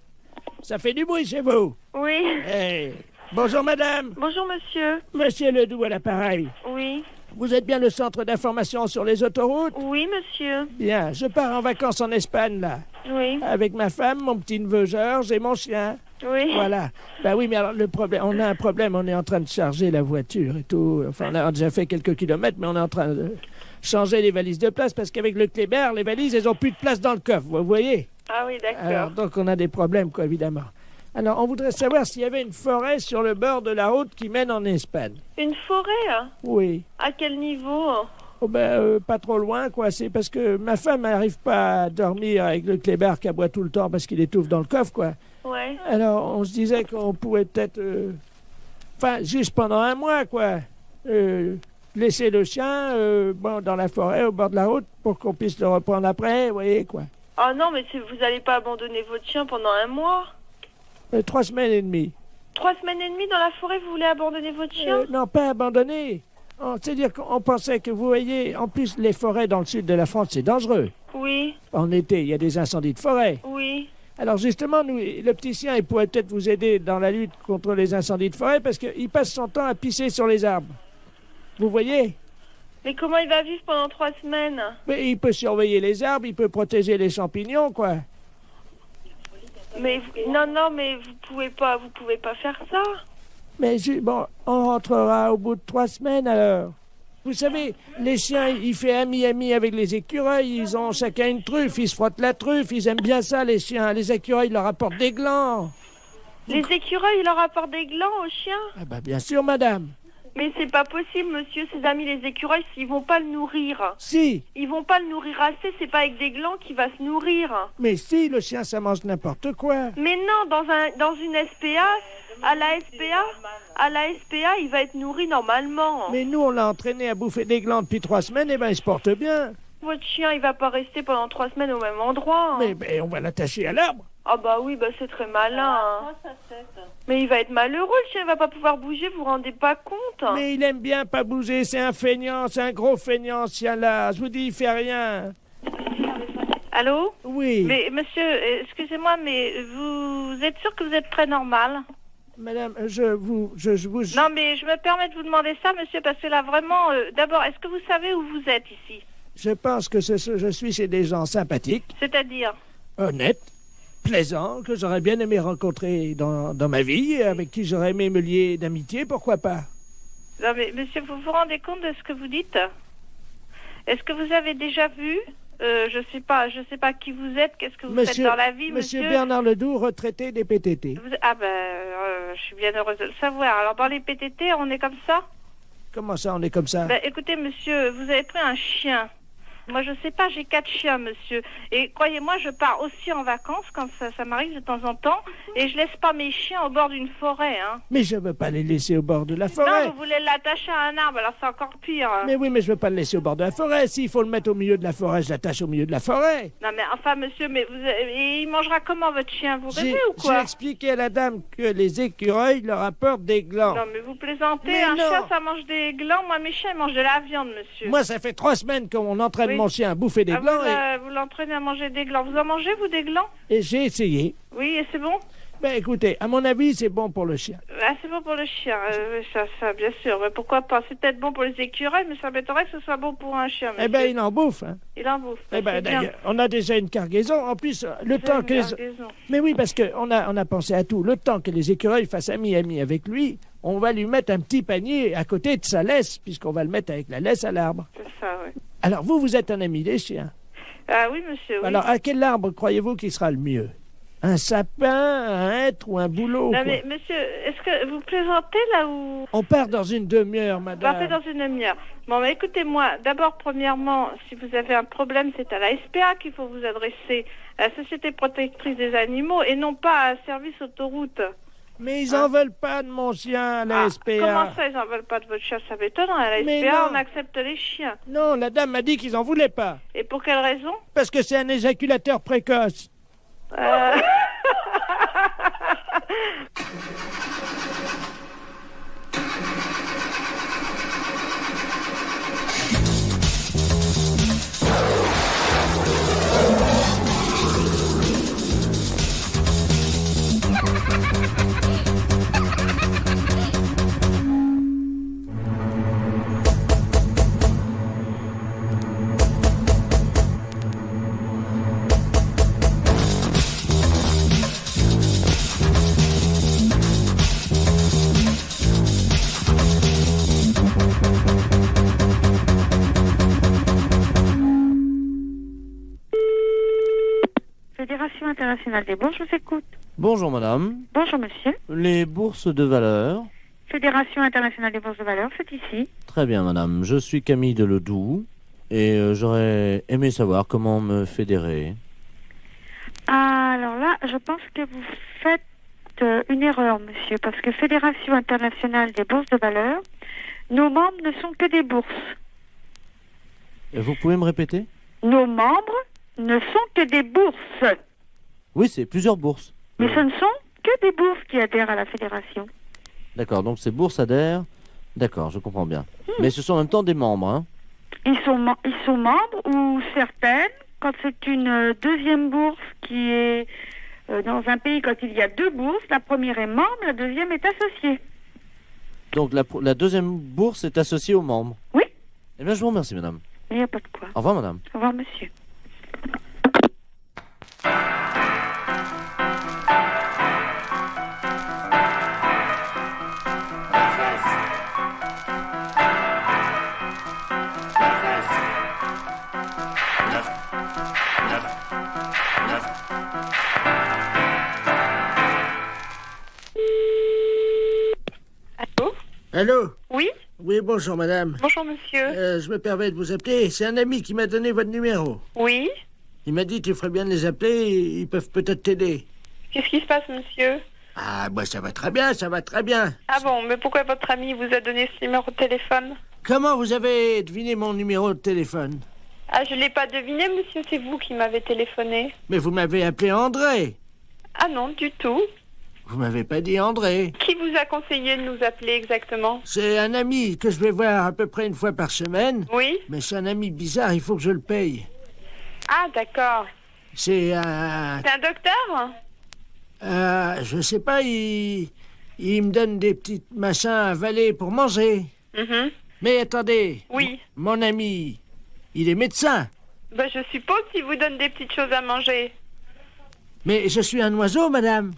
ça fait du bruit chez vous. Oui. Hey. Bonjour, madame. Bonjour, monsieur. Monsieur Ledoux à l'appareil. Oui. Vous êtes bien le centre d'information sur les autoroutes? Oui, monsieur. Bien, je pars en vacances en Espagne, là. Oui. Avec ma femme, mon petit-neveu Georges et mon chien. Oui. Voilà. Ben oui, mais alors le problème, on a un problème, on est en train de charger la voiture et tout. Enfin, on a déjà fait quelques kilomètres, mais on est en train de changer les valises de place parce qu'avec le Kléber, les valises, elles ont plus de place dans le coffre, vous voyez? Ah oui, d'accord. Alors, donc on a des problèmes, quoi, évidemment. Alors, on voudrait savoir s'il y avait une forêt sur le bord de la route qui mène en Espagne. Une forêt, hein? Oui. À quel niveau? Oh ben, pas trop loin, quoi. C'est parce que ma femme n'arrive pas à dormir avec le Kléber qui aboie tout le temps parce qu'il étouffe dans le coffre, quoi. Ouais. Alors, on se disait qu'on pouvait peut-être... Enfin, juste pendant un mois, quoi. Laisser le chien bon, dans la forêt, au bord de la route, pour qu'on puisse le reprendre après, vous voyez, quoi. Ah non, mais vous n'allez pas abandonner votre chien pendant un mois? 3 semaines et demie. 3 semaines et demie dans la forêt, vous voulez abandonner votre chien? Non, pas abandonner. C'est-à-dire qu'on pensait que, vous voyez, en plus, les forêts dans le sud de la France, c'est dangereux. Oui. En été, il y a des incendies de forêt. Oui. Alors justement, nous, le petit chien, il pourrait peut-être vous aider dans la lutte contre les incendies de forêt parce qu'il passe son temps à pisser sur les arbres. Vous voyez? Mais comment il va vivre pendant 3 semaines? Mais il peut surveiller les arbres, il peut protéger les champignons, quoi. Mais non, mais vous pouvez pas faire ça. Mais bon, on rentrera au bout de 3 semaines alors. Vous savez, les chiens, ils font ami avec les écureuils, ils ont chacun une truffe, ils se frottent la truffe, ils aiment bien ça, les chiens. Les écureuils leur apportent des glands. Les écureuils, ils leur apportent des glands aux chiens? Ah bah bien sûr, madame. Mais c'est pas possible, monsieur, ses amis les écureuils, ils vont pas le nourrir. Si. Ils vont pas le nourrir assez, c'est pas avec des glands qu'il va se nourrir. Mais si, le chien, ça mange n'importe quoi. Mais non, dans une SPA, à la SPA, il va être nourri normalement. Mais nous, on l'a entraîné à bouffer des glands depuis 3 semaines, et ben il se porte bien. Votre chien, il va pas rester pendant 3 semaines au même endroit. Mais on va l'attacher à l'arbre. Ah bah oui, bah c'est très malin. Hein. Mais il va être malheureux, le chien, il va pas pouvoir bouger, vous vous rendez pas compte? Mais il aime bien pas bouger, c'est un feignant, c'est un gros feignant, ce chien-là. Je vous dis, il fait rien. Allô? Oui. Mais monsieur, excusez-moi, mais vous êtes sûr que vous êtes très normal? Madame, je vous... Non, mais je me permets de vous demander ça, monsieur, parce que là, vraiment... D'abord, est-ce que vous savez où vous êtes ici? Je pense que je suis chez des gens sympathiques. C'est-à-dire? Honnêtes, plaisants, que j'aurais bien aimé rencontrer dans ma vie, avec qui j'aurais aimé me lier d'amitié, pourquoi pas? Non, mais monsieur, vous vous rendez compte de ce que vous dites? Est-ce que vous avez déjà vu... je sais pas qui vous êtes, qu'est-ce que vous faites dans la vie, monsieur? Monsieur Bernard Ledoux, retraité des PTT. Ah je suis bien heureuse de le savoir. Alors, dans les PTT, on est comme ça? Comment ça, on est comme ça? Écoutez, monsieur, vous avez pris un chien. Moi, je sais pas, j'ai 4 chiens, monsieur. Et croyez-moi, je pars aussi en vacances, quand ça m'arrive de temps en temps, et je laisse pas mes chiens au bord d'une forêt, hein. Mais je veux pas les laisser au bord de la forêt. Non, vous voulez l'attacher à un arbre, alors c'est encore pire. Mais oui, mais je veux pas le laisser au bord de la forêt. S'il faut le mettre au milieu de la forêt, je l'attache au milieu de la forêt. Non, mais enfin, monsieur, mais il mangera comment, votre chien? Vous rêvez ou quoi? J'ai expliqué à la dame que les écureuils leur apportent des glands. Non, mais vous plaisantez. Mais un non. chien, ça mange des glands. Moi, mes chiens, ils mangent de la viande, monsieur. Moi, ça fait 3 semaines qu'on entraîne Oui. mon chien à bouffer des glands. Vous l'entraînez à manger des glands. Vous en mangez, vous, des glands? Et j'ai essayé. Oui, et c'est bon? Écoutez, à mon avis, c'est bon pour le chien. Ah, c'est bon pour le chien, ça, bien sûr. Mais pourquoi pas? C'est peut-être bon pour les écureuils, mais ça m'étonnerait que ce soit bon pour un chien, monsieur. Eh ben, il en bouffe, hein. Il en bouffe. Eh ben, c'est bien. d'ailleurs, on a déjà une cargaison. En plus, le temps que... Mais oui, parce qu'on a pensé à tout. Le temps que les écureuils fassent ami avec lui, on va lui mettre un petit panier à côté de sa laisse, puisqu'on va le mettre avec la laisse à l'arbre. C'est ça, oui. Alors, vous êtes un ami des chiens. Ah oui, monsieur, oui. Alors, à quel arbre croyez-vous qu'il sera le mieux? Un sapin, un hêtre ou un bouleau? Non, quoi? mais monsieur, est-ce que vous plaisantez là ou... On part dans une demi-heure, madame. Partez dans une demi-heure. Bon, mais écoutez-moi, d'abord, premièrement, si vous avez un problème, c'est à la SPA qu'il faut vous adresser, à la Société Protectrice des Animaux, et non pas à Service Autoroute. Mais ils en veulent pas de mon chien à la SPA. Comment ça, ils en veulent pas de votre chien? Ça m'étonne. À la Mais SPA, non. on accepte les chiens. Non, la dame m'a dit qu'ils en voulaient pas. Et pour quelle raison? Parce que c'est un éjaculateur précoce. Fédération internationale des bourses, je vous écoute. Bonjour madame. Bonjour monsieur. Les bourses de valeur. Fédération internationale des bourses de valeur, c'est ici. Très bien madame. Je suis Camille Deledoux et j'aurais aimé savoir comment me fédérer. Alors là, je pense que vous faites une erreur, monsieur, parce que Fédération internationale des bourses de valeur, nos membres ne sont que des bourses. Vous pouvez me répéter? Nos membres ne sont que des bourses. Oui, c'est plusieurs bourses. Mais ce ne sont que des bourses qui adhèrent à la fédération. D'accord, donc ces bourses adhèrent. D'accord, je comprends bien. Mais ce sont en même temps des membres, hein? Ils sont membres ou certaines, quand c'est une deuxième bourse qui est dans un pays, quand il y a deux bourses, la première est membre, la deuxième est associée. Donc la deuxième bourse est associée aux membres? Oui. Eh bien, je vous remercie, madame. Il n'y a pas de quoi. Au revoir, madame. Au revoir, monsieur. Allô? Oui? Oui, bonjour madame. Bonjour monsieur. Je me permets de vous appeler. C'est un ami qui m'a donné votre numéro. Oui? Il m'a dit tu ferais bien de les appeler, ils peuvent peut-être t'aider. Qu'est-ce qui se passe monsieur? Ah, bah ça va très bien, ça va très bien. Ah bon, mais pourquoi votre ami vous a donné ce numéro de téléphone? Comment vous avez deviné mon numéro de téléphone? Ah, je l'ai pas deviné monsieur, c'est vous qui m'avez téléphoné. Mais vous m'avez appelé André. Ah non, du tout. Vous m'avez pas dit André. Qui vous a conseillé de nous appeler exactement? C'est un ami que je vais voir à peu près une fois par semaine. Oui? Mais c'est un ami bizarre, il faut que je le paye. Ah, d'accord. C'est un... C'est un docteur? Je sais pas, il me donne des petits machins à avaler pour manger. Mais attendez. Oui. Mon ami, il est médecin. Ben, je suppose qu'il vous donne des petites choses à manger. Mais je suis un oiseau, madame.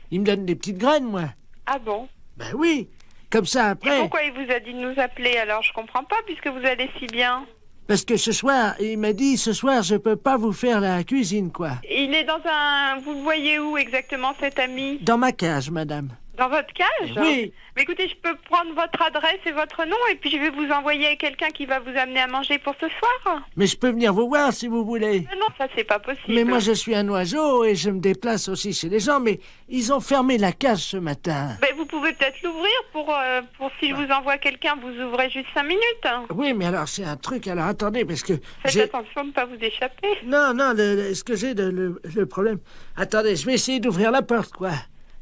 Il me donne des petites graines, moi. Ah bon? Ben oui. Comme ça, après... Et pourquoi il vous a dit de nous appeler alors? Je comprends pas, puisque vous allez si bien. Parce que ce soir, il m'a dit, ce soir, je peux pas vous faire la cuisine, quoi. Il est dans un... Vous le voyez où exactement, cet ami? Dans ma cage, madame. Dans votre cage? Oui. Mais écoutez, je peux prendre votre adresse et votre nom, et puis je vais vous envoyer quelqu'un qui va vous amener à manger pour ce soir. Mais je peux venir vous voir si vous voulez. Mais non, ça c'est pas possible. Mais moi je suis un oiseau et je me déplace aussi chez les gens, mais ils ont fermé la cage ce matin. Ben, vous pouvez peut-être l'ouvrir pour si je vous envoie quelqu'un, vous ouvrez juste 5 minutes. Oui, mais alors c'est un truc, alors attendez, parce que... Faites attention de ne pas vous échapper. Non, ce que j'ai, le problème... Attendez, je vais essayer d'ouvrir la porte, quoi.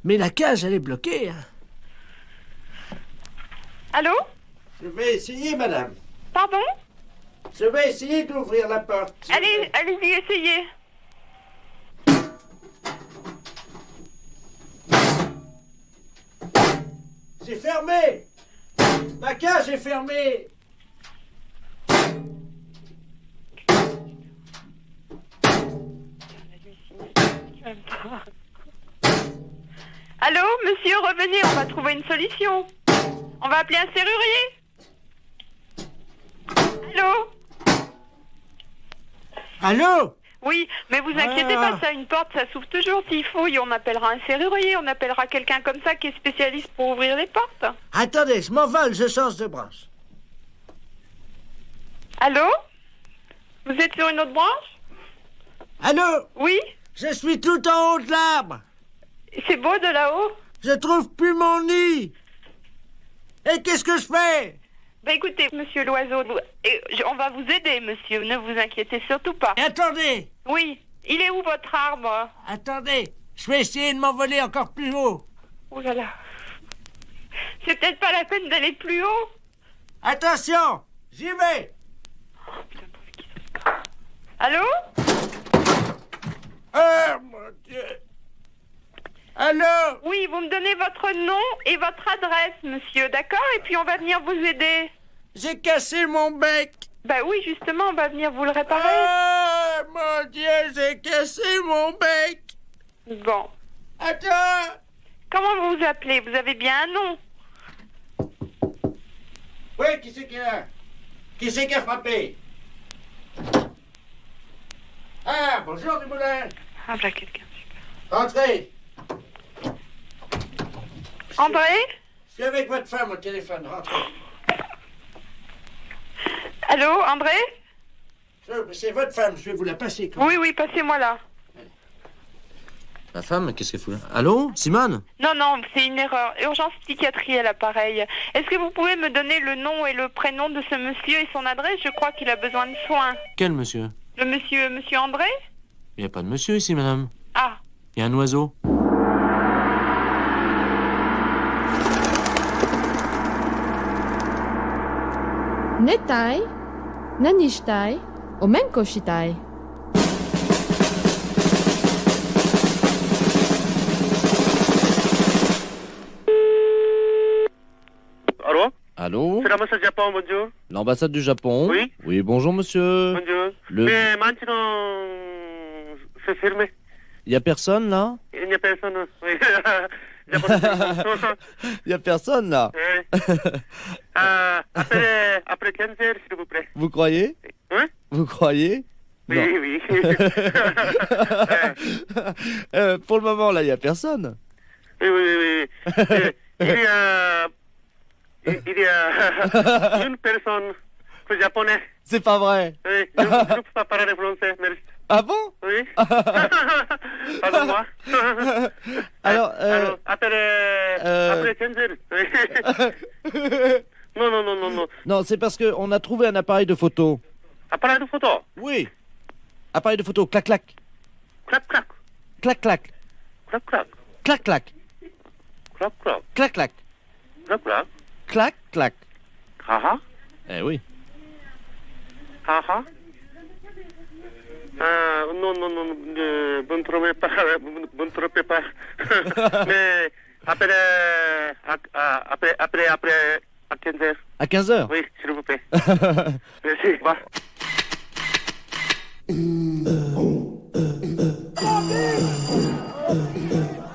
Mais la cage, elle est bloquée, hein. Allô? Je vais essayer, madame. Pardon? Je vais essayer d'ouvrir la porte. Allez-y, essayez. C'est fermé. Ma cage est fermée. Allô, monsieur, revenez, on va trouver une solution. On va appeler un serrurier. Allô? Allô? Oui, mais vous inquiétez pas, ça, une porte, ça s'ouvre toujours. S'il faut, on appellera un serrurier, on appellera quelqu'un comme ça qui est spécialiste pour ouvrir les portes. Attendez, je m'envole, je change de branche. Allô? Vous êtes sur une autre branche? Allô? Oui? Je suis tout en haut de l'arbre. C'est beau de là-haut? Je trouve plus mon nid. Et qu'est-ce que je fais? Ben écoutez, monsieur l'oiseau, on va vous aider, monsieur, ne vous inquiétez surtout pas. Et attendez! Oui, il est où votre arbre? Attendez, je vais essayer de m'envoler encore plus haut. Oh là là. C'est peut-être pas la peine d'aller plus haut. Attention, j'y vais. Allô? Oh mon Dieu. Allô? Oui, vous me donnez votre nom et votre adresse, monsieur, d'accord? Et puis on va venir vous aider. J'ai cassé mon bec. Bah oui, justement, on va venir vous le réparer. Oh mon Dieu, j'ai cassé mon bec. Bon. Attends. Comment vous vous appelez? Vous avez bien un nom? Oui, qui c'est qui a? Qui c'est qui a frappé? Ah, bonjour Dumoulin. Ah, bah, quelqu'un. Entrez. André? Je suis avec votre femme au téléphone, rentrez. Allô, André? C'est votre femme, je vais vous la passer. Oui, oui, passez-moi là. Ma femme, qu'est-ce qu'elle fout là? Allô, Simone? Non, non, c'est une erreur. Urgence psychiatrie à l'appareil. Est-ce que vous pouvez me donner le nom et le prénom de ce monsieur et son adresse? Je crois qu'il a besoin de soins. Quel monsieur? Le monsieur André? Il n'y a pas de monsieur ici, madame. Ah. Il y a un oiseau. Netai, nanishtai, omenkoshitai. Allô? Allô? C'est l'ambassade du Japon, bonjour. L'ambassade du Japon? Oui. Oui, bonjour monsieur. Bonjour. Le- Mais maintenant, c'est fermé. Il n'y a personne là? Il n'y a personne. Oui. Il n'y a pas de téléphone. Il n'y a personne là? Oui. Après 15 heures, s'il vous plaît. Vous croyez? Hein? Vous croyez? Oui, Non. oui. Pour le moment là, il n'y a personne. Oui, oui, oui. Il y a une personne japonaise. C'est pas vrai. Oui, je ne peux pas parler français, merci. Ah bon? Oui. Pardon-moi. Alors, après 15 heures. Oui. Non, non, non, non, non. Non, c'est parce qu'on a trouvé un appareil de photo. Appareil de photo? Oui. Appareil de photo, clac clac. Clac, clac. Clac clac. Clac, clac. Clac clac. Clac, clac. Clac clac. Clac, clac. Clac clac. Ah ah. Eh oui. Ah ah. Non, non, non, vous ne trompez pas, vous ne trompez pas. Mais après, à 15 heures. À 15 heures? Oui, s'il vous plaît. Merci, au revoir.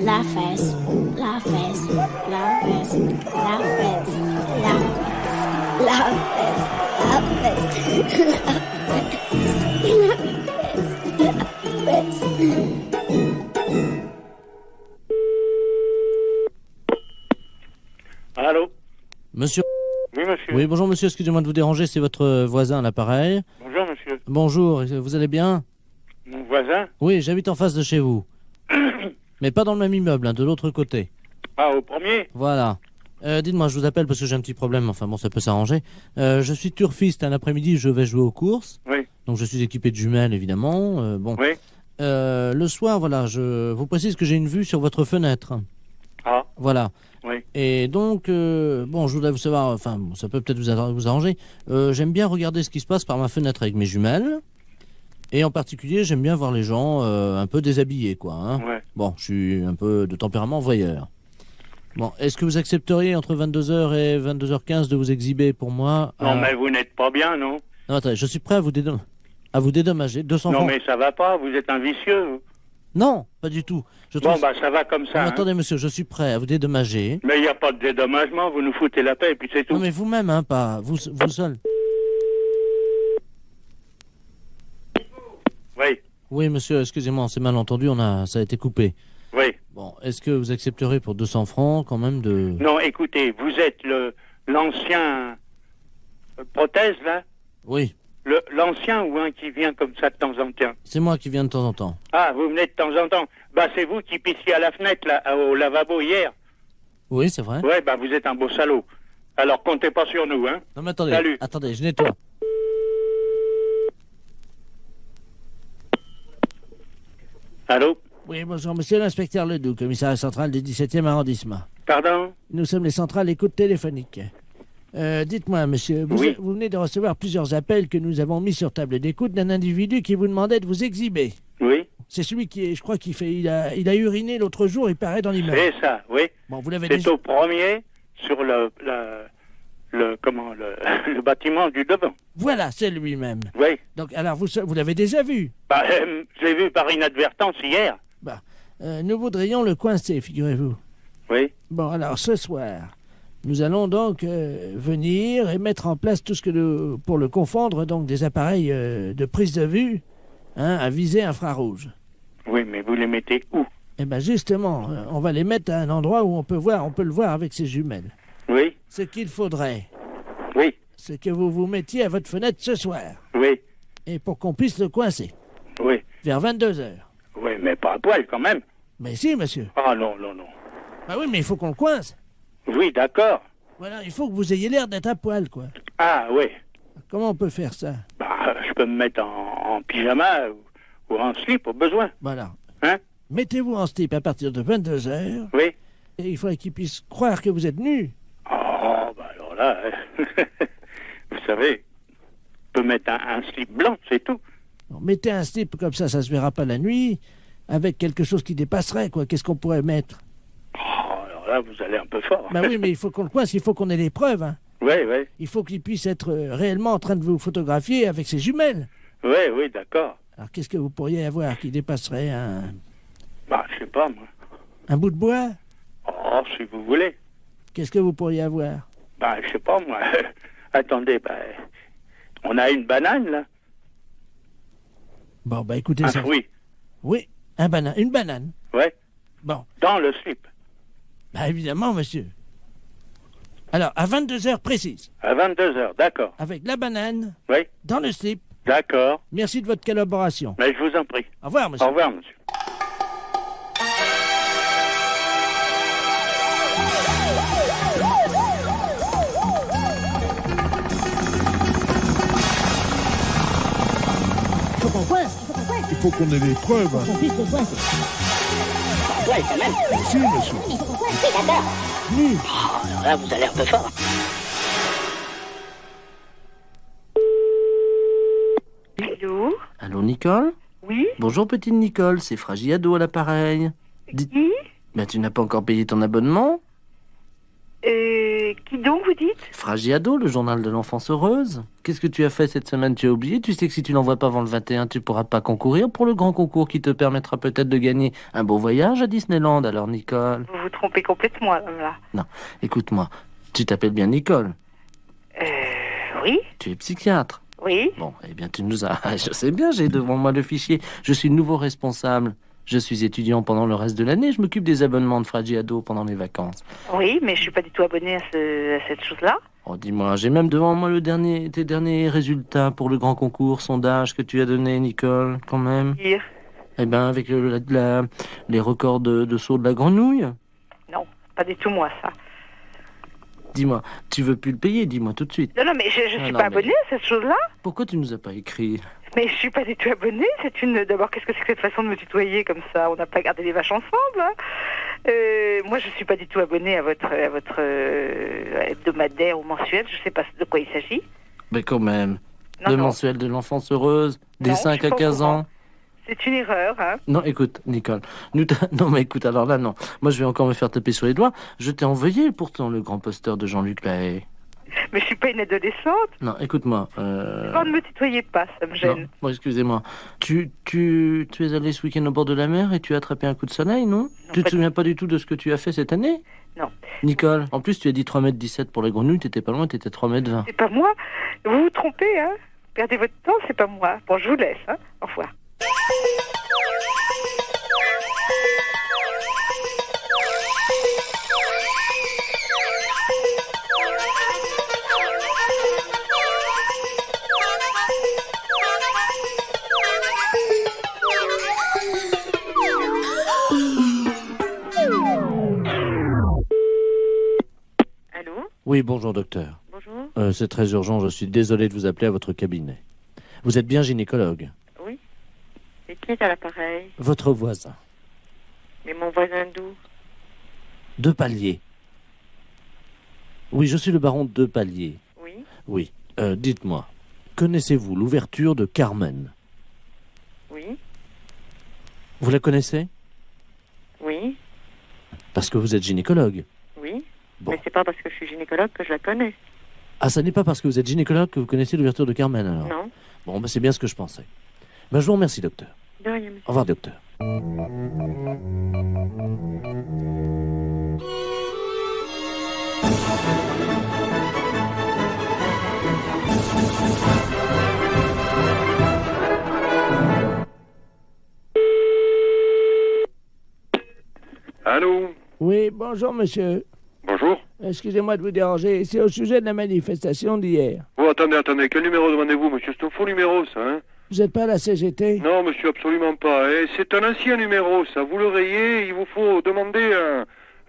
La fesse, la fesse, la fesse, la fesse, la fesse, la fesse, la fesse, la fesse. Allô? Monsieur? Oui, monsieur. Oui, bonjour monsieur, excusez-moi de vous déranger, c'est votre voisin à l'appareil. Bonjour, monsieur. Bonjour, vous allez bien? Mon voisin? Oui, j'habite en face de chez vous. Mais pas dans le même immeuble, hein, de l'autre côté. Ah, au premier? Voilà. Dites-moi, je vous appelle parce que j'ai un petit problème, enfin bon, ça peut s'arranger. Je suis turfiste, un après-midi, je vais jouer aux courses. Oui. Donc je suis équipé de jumelles, évidemment. Bon. Oui. Le soir, voilà, je vous précise que j'ai une vue sur votre fenêtre. Ah. Voilà. Oui. Et donc, bon, je voudrais vous savoir, enfin, bon, ça peut peut-être vous arranger. J'aime bien regarder ce qui se passe par ma fenêtre avec mes jumelles. Et en particulier, j'aime bien voir les gens un peu déshabillés, quoi. Hein. Ouais. Bon, je suis un peu de tempérament voyeur. Bon, est-ce que vous accepteriez entre 22h et 22h15 de vous exhiber pour moi? Non, mais vous n'êtes pas bien, non? Non, attendez, je suis prêt à vous dédommager. 200 Non, francs. mais ça va pas, vous êtes un vicieux. Vous. Non, pas du tout. Bon, bah ça va comme ça. Non, Hein. attendez, monsieur, je suis prêt à vous dédommager. Mais il n'y a pas de dédommagement, vous nous foutez la paix et puis c'est tout. Non, mais vous-même, hein, pas vous seul. Oui, Oui, monsieur, excusez-moi, c'est mal entendu, ça a été coupé. oui. Bon, est-ce que vous accepterez pour 200 francs quand même de... Non, écoutez, vous êtes l'ancien prothèse, là? Oui, L'ancien ou un qui vient comme ça de temps en temps? c'est moi qui viens de temps en temps. Ah, vous venez de temps en temps. Bah, c'est vous qui pissiez à la fenêtre, là, au lavabo hier. Oui, c'est vrai. Ouais, bah, vous êtes un beau salaud. Alors, comptez pas sur nous, hein. Non, mais attendez, Salut. attendez, je nettoie. Allô? Oui, bonjour, monsieur l'inspecteur Ledoux, commissariat central du 17e arrondissement. Pardon? Nous sommes les centrales écoute téléphonique. Dites-moi, monsieur, vous venez de recevoir plusieurs appels que nous avons mis sur table d'écoute d'un individu qui vous demandait de vous exhiber. Oui. C'est celui qui, je crois il a uriné l'autre jour, il paraît dans l'immeuble. C'est ça, oui. Bon, vous l'avez C'est déjà... au premier, sur le bâtiment du devant. Voilà, c'est lui-même. Oui. Donc, alors, vous l'avez déjà vu? Bah, je l'ai vu par inadvertance hier. Bah, nous voudrions le coincer, figurez-vous. Oui. Bon, alors, ce soir, nous allons donc venir et mettre en place tout ce que pour le confondre, donc des appareils de prise de vue, hein, à visée infrarouge. Oui, mais vous les mettez où? Eh bien, justement, on va les mettre à un endroit où on peut le voir avec ses jumelles. Oui. Ce qu'il faudrait, Oui. c'est que vous vous mettiez à votre fenêtre ce soir. Oui. Et pour qu'on puisse le coincer. Oui. Vers 22h. Oui, mais pas à poil quand même. Mais si, monsieur. Ah non, non, non. Bah oui, mais il faut qu'on le coince. Oui, d'accord. Voilà, il faut que vous ayez l'air d'être à poil, quoi. Ah oui. Comment on peut faire ça? Bah, je peux me mettre en pyjama ou en slip au besoin. Voilà. Hein? Mettez-vous en slip à partir de 22h. Oui. Et il faudrait qu'ils puissent croire que vous êtes nu. Oh, bah alors là, vous savez, je peux mettre un slip blanc, c'est tout. Alors, mettez un slip comme ça se verra pas la nuit, avec quelque chose qui dépasserait, quoi. Qu'est-ce qu'on pourrait mettre? Oh, alors là, vous allez un peu fort. Bah oui, mais il faut qu'on le coince, il faut qu'on ait les preuves, hein. Oui, oui. Il faut qu'il puisse être réellement en train de vous photographier avec ses jumelles. Oui, oui, d'accord. Alors qu'est-ce que vous pourriez avoir qui dépasserait un... Bah, je sais pas, moi. Un bout de bois? Oh, si vous voulez. Qu'est-ce que vous pourriez avoir? Bah, je sais pas, moi. Attendez, bah, on a une banane, là. Bon, bah écoutez ça. Oui. Oui, une banane. Ouais. Bon. Dans le slip. Bah évidemment, monsieur. Alors, à 22h précises. À 22h, d'accord. Avec la banane. Oui. Dans le slip. D'accord. Merci de votre collaboration. Mais je vous en prie. Au revoir, monsieur. Au revoir, monsieur. Il faut qu'on coince. Il faut qu'on ait les preuves. Qu'on puisse le coincer. Ouais, quand même. Si, monsieur. Il faut qu'on coince. Oui, d'accord. Nu. Oh, alors là, vous allez un peu fort. Allô? Allô, Nicole? Oui? Bonjour, petite Nicole, c'est Fragiado à l'appareil. Qui? Ben, tu n'as pas encore payé ton abonnement? Qui donc, vous dites? Fragiado, le journal de l'enfance heureuse. Qu'est-ce que tu as fait cette semaine? Tu as oublié? Tu sais que si tu l'envoies pas avant le 21, tu pourras pas concourir pour le grand concours qui te permettra peut-être de gagner un beau voyage à Disneyland. Alors, Nicole? Vous vous trompez complètement, là. Non, écoute-moi. Tu t'appelles bien Nicole? Oui? Tu es psychiatre? Oui? Bon, eh bien, tu nous as... Je sais bien, j'ai devant moi le fichier. Je suis nouveau responsable. Je suis étudiant pendant le reste de l'année. Je m'occupe des abonnements de Fragiado pendant les vacances. Oui, mais je suis pas du tout abonnée à cette chose-là. Oh, dis-moi, j'ai même devant moi tes derniers résultats pour le grand concours sondage que tu as donné, Nicole, quand même. Dire? Eh bien, avec les records de saut de la grenouille. Non, pas du tout moi, ça. Dis-moi, tu veux plus le payer? Dis-moi tout de suite. Non, mais je suis pas abonnée à cette chose-là. Pourquoi tu nous as pas écrit? Mais je suis pas du tout abonnée. D'abord, qu'est-ce que c'est que cette façon de me tutoyer comme ça? On n'a pas gardé les vaches ensemble, hein. Moi, je suis pas du tout abonnée à votre hebdomadaire ou mensuel. Je sais pas de quoi il s'agit. Mais quand même. Non, le non. mensuel de l'enfance heureuse, des Non, 5 je suis à pas au 15 courant. ans. C'est une erreur, hein. Non, écoute, Nicole. Non, mais écoute, alors là, non. Moi, je vais encore me faire taper sur les doigts. Je t'ai envoyé pourtant le grand poster de Jean-Luc Lahaye. Mais je suis pas une adolescente. Non, écoute-moi. Ne me tutoyez pas, ça me gêne. Non, bon, excusez-moi. Tu es allé ce week-end au bord de la mer et tu as attrapé un coup de soleil, non? Tu te souviens pas du tout de ce que tu as fait cette année? Non. Nicole, en plus, tu as dit 3,17 m pour la grenouille, t'étais pas loin, t'étais 3,20 m. C'est pas moi. Vous vous trompez, hein. Perdez votre temps, c'est pas moi. Bon, je vous laisse, hein. Au revoir. Allô? Oui, bonjour, docteur. Bonjour. C'est très urgent, je suis désolé de vous appeler à votre cabinet. Vous êtes bien gynécologue? Oui. Et qui est à l'appareil? Votre voisin. Mais mon voisin d'où? De Palier. Oui, je suis le baron de Palier. Oui. Oui. Dites-moi, connaissez-vous l'ouverture de Carmen? Oui. Vous la connaissez? Oui. Parce que vous êtes gynécologue. Oui. Bon. Mais c'est pas parce que je suis gynécologue que je la connais. Ah, ça n'est pas parce que vous êtes gynécologue que vous connaissez l'ouverture de Carmen, alors? Non. Bon, c'est bien ce que je pensais. Je vous remercie, docteur. De rien, monsieur. Au revoir, docteur. Allô? Oui, bonjour, monsieur. Bonjour. Excusez-moi de vous déranger. C'est au sujet de la manifestation d'hier. Oh, attendez. Quel numéro demandez-vous, monsieur? C'est un faux numéro, ça, hein? Vous n'êtes pas à la CGT? Non, monsieur, absolument pas. Eh, c'est un ancien numéro, ça. Vous le rayez, il vous faut demander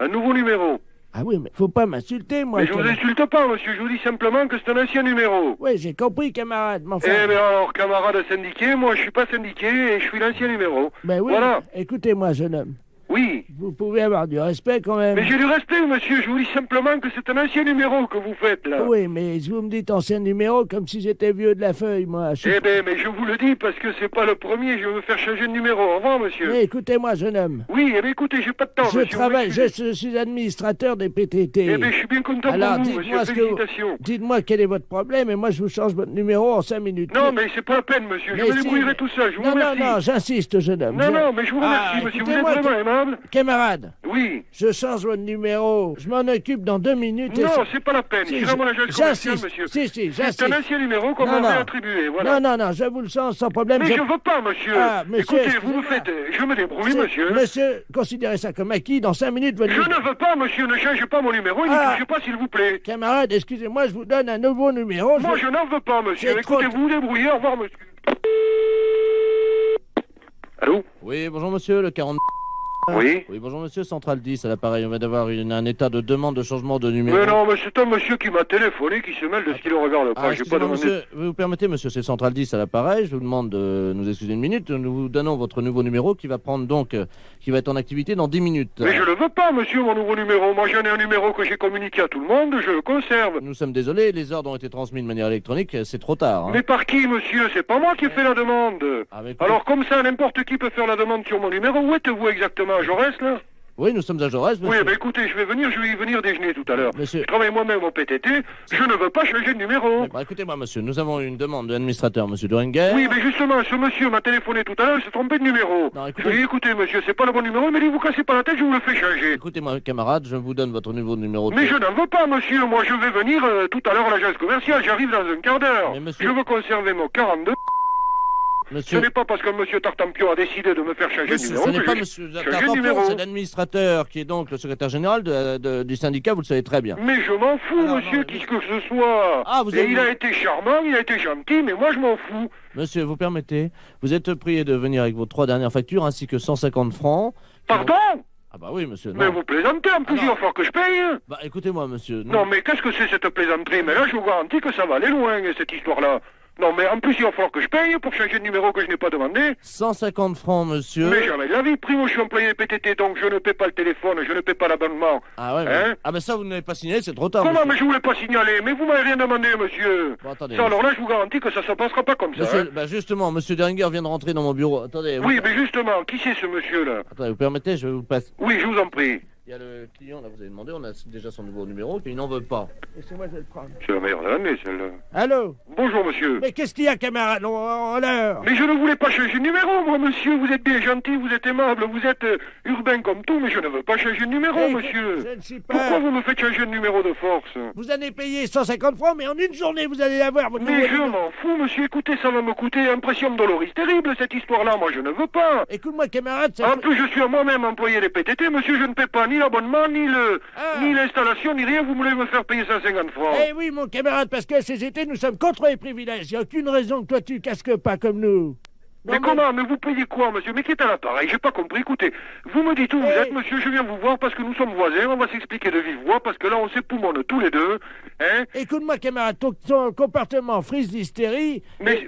un nouveau numéro. Ah oui, mais faut pas m'insulter, moi. Mais je vous insulte pas, monsieur. Je vous dis simplement que c'est un ancien numéro. Oui, j'ai compris, camarade. Mais enfin... Eh bien alors, camarade syndiqué, moi je suis pas syndiqué et je suis l'ancien numéro. Ben oui, voilà. Écoutez-moi, jeune homme. Oui. Vous pouvez avoir du respect quand même. Mais j'ai du respect, monsieur. Je vous dis simplement que c'est un ancien numéro que vous faites, là. Oui, mais vous me dites ancien numéro comme si j'étais vieux de la feuille, moi. Eh ben, mais je vous le dis parce que c'est pas le premier. Je veux me faire changer de numéro. Au revoir, monsieur. Mais écoutez-moi, jeune homme. Oui, eh bien, écoutez, j'ai pas de temps, monsieur. Je travaille, je suis administrateur des PTT. Eh bien, je suis bien content alors, pour vous, monsieur. Félicitations. Dites-moi quel est votre problème et moi je vous change votre numéro en 5 minutes. Non, mais c'est pas la peine, monsieur. Je me débrouillerai tout seul. Je vous remercie. Non, j'insiste, jeune homme. Non, mais je vous remercie, monsieur. Vous êtes vraiment aimable. Camarade. Oui. Je change votre numéro. Je m'en occupe dans 2 minutes. Non, c'est pas la peine. J'irai à mon agence commerciale, monsieur. Si, c'est un ancien numéro qu'on m'avait attribué. Voilà. Non, je vous le change sans problème. Mais je veux pas, monsieur. Monsieur. Écoutez, vous me faites... Je me débrouille, monsieur. Monsieur, considérez ça comme acquis. Dans 5 minutes, votre Je ne veux pas, monsieur. Ne changez pas mon numéro et ne touchez pas, s'il vous plaît. Camarade, excusez-moi, je vous donne un nouveau numéro. Moi, je n'en veux pas, monsieur. Écoutez, vous débrouillez. Au revoir, monsieur. Allô? Oui, bonjour, monsieur, le 40... Oui. Oui, bonjour monsieur, Central 10 à l'appareil. On vient d'avoir un état de demande de changement de numéro. Mais non, mais c'est un monsieur qui m'a téléphoné, qui se mêle de ce qu'il ne regarde pas. J'ai pas demandé. Monsieur, vous permettez, monsieur, c'est Central 10 à l'appareil. Je vous demande de nous excuser une minute. Nous vous donnons votre nouveau numéro qui va prendre donc, qui va être en activité dans 10 minutes. Mais je le veux pas, monsieur, mon nouveau numéro. Moi, j'en ai un numéro que j'ai communiqué à tout le monde, je le conserve. Nous sommes désolés, les ordres ont été transmis de manière électronique, c'est trop tard. Hein. Mais par qui, monsieur? C'est pas moi qui ai fait la demande. Alors, comme ça, n'importe qui peut faire la demande sur mon numéro. Où êtes-vous exactement, à Jaurès, là? Oui, nous sommes à Jaurès, monsieur. Oui, ben écoutez, je vais y venir déjeuner tout à l'heure. Monsieur... Je travaille moi-même au PTT, je ne veux pas changer de numéro. Écoutez-moi, monsieur, nous avons une demande de l'administrateur, monsieur Duringer. Oui, mais justement, ce monsieur m'a téléphoné tout à l'heure, il s'est trompé de numéro. Non, écoutez... Je lui ai dit, écoutez, monsieur, c'est pas le bon numéro, il m'a dit, vous cassez pas la tête, je vous le fais changer. Écoutez-moi, camarade, je vous donne votre nouveau numéro. Mais je n'en veux pas, monsieur, moi je vais venir tout à l'heure à l'agence commerciale, j'arrive dans un quart d'heure. Monsieur... Je veux conserver mon 42... Monsieur... Ce n'est pas parce que monsieur Tartampion a décidé de me faire changer de numéro. Ce n'est pas monsieur Tartampion, c'est l'administrateur qui est donc le secrétaire général du syndicat, vous le savez très bien. Mais je m'en fous, monsieur, qui que ce soit. Il a été charmant, il a été gentil, mais moi je m'en fous. Monsieur, vous permettez, vous êtes prié de venir avec vos 3 dernières factures ainsi que 150 francs. Pardon? Ah bah oui, monsieur. Non. Mais vous plaisantez, en plus il va falloir que je paye. Bah écoutez-moi, monsieur. Non, mais qu'est-ce que c'est cette plaisanterie? Mais là, je vous garantis que ça va aller loin, cette histoire-là. Non, mais en plus, il va falloir que je paye pour changer de numéro que je n'ai pas demandé. 150 francs, monsieur. Mais jamais de la vie. Primo, je suis employé PTT, donc je ne paie pas le téléphone, je ne paie pas l'abonnement. Ah ouais, hein? Ah ben ça, vous ne l'avez pas signalé, c'est trop tard. Comment, monsieur. mais je voulais pas signaler? Mais vous m'avez rien demandé, monsieur. Bon, attendez. Ça, alors là, je vous garantis que ça se passera pas comme ça. Monsieur, hein? bah justement, monsieur Deringer vient de rentrer dans mon bureau. Attendez. Oui, mais justement, qui c'est ce monsieur-là? Attendez, vous permettez, je vous le passe. Oui, je vous en prie. Il y a le client, là, vous avez demandé, on a déjà son nouveau numéro, puis il n'en veut pas. Laissez-moi, je vais le prendre. C'est la meilleure de l'année, celle-là. Allô? Bonjour, monsieur. Mais qu'est-ce qu'il y a, camarade? En l'heure. Mais je ne voulais pas changer de numéro, moi, monsieur. Vous êtes bien gentil, vous êtes aimable, vous êtes urbain comme tout, mais je ne veux pas changer de numéro, monsieur. Je ne suis pas... Pourquoi vous me faites changer de numéro de force? Vous allez payer 150 francs, mais en une journée, vous allez avoir votre Mais je m'en fous, monsieur. Écoutez, ça va me coûter impression doloris terrible, cette histoire-là. Moi, je ne veux pas. Écoute-moi, camarade, En plus, je suis à moi-même employé des PTT, monsieur. Je ne paie pas ni l'abonnement, ni l'installation, ni rien. Vous voulez me faire payer 150 francs. Eh oui, mon camarade, parce qu'à CGT, nous sommes contre les privilèges. Il n'y a aucune raison que toi, tu casques pas comme nous. Mais comment? Mais vous payez quoi, monsieur? Mais qui est à l'appareil? J'ai pas compris. Écoutez, vous me dites où vous êtes, monsieur. Je viens vous voir parce que nous sommes voisins. On va s'expliquer de vive voix parce que là, on s'époumonne tous les deux. Hein? Écoute-moi, camarade, ton comportement frise d'hystérie. Mais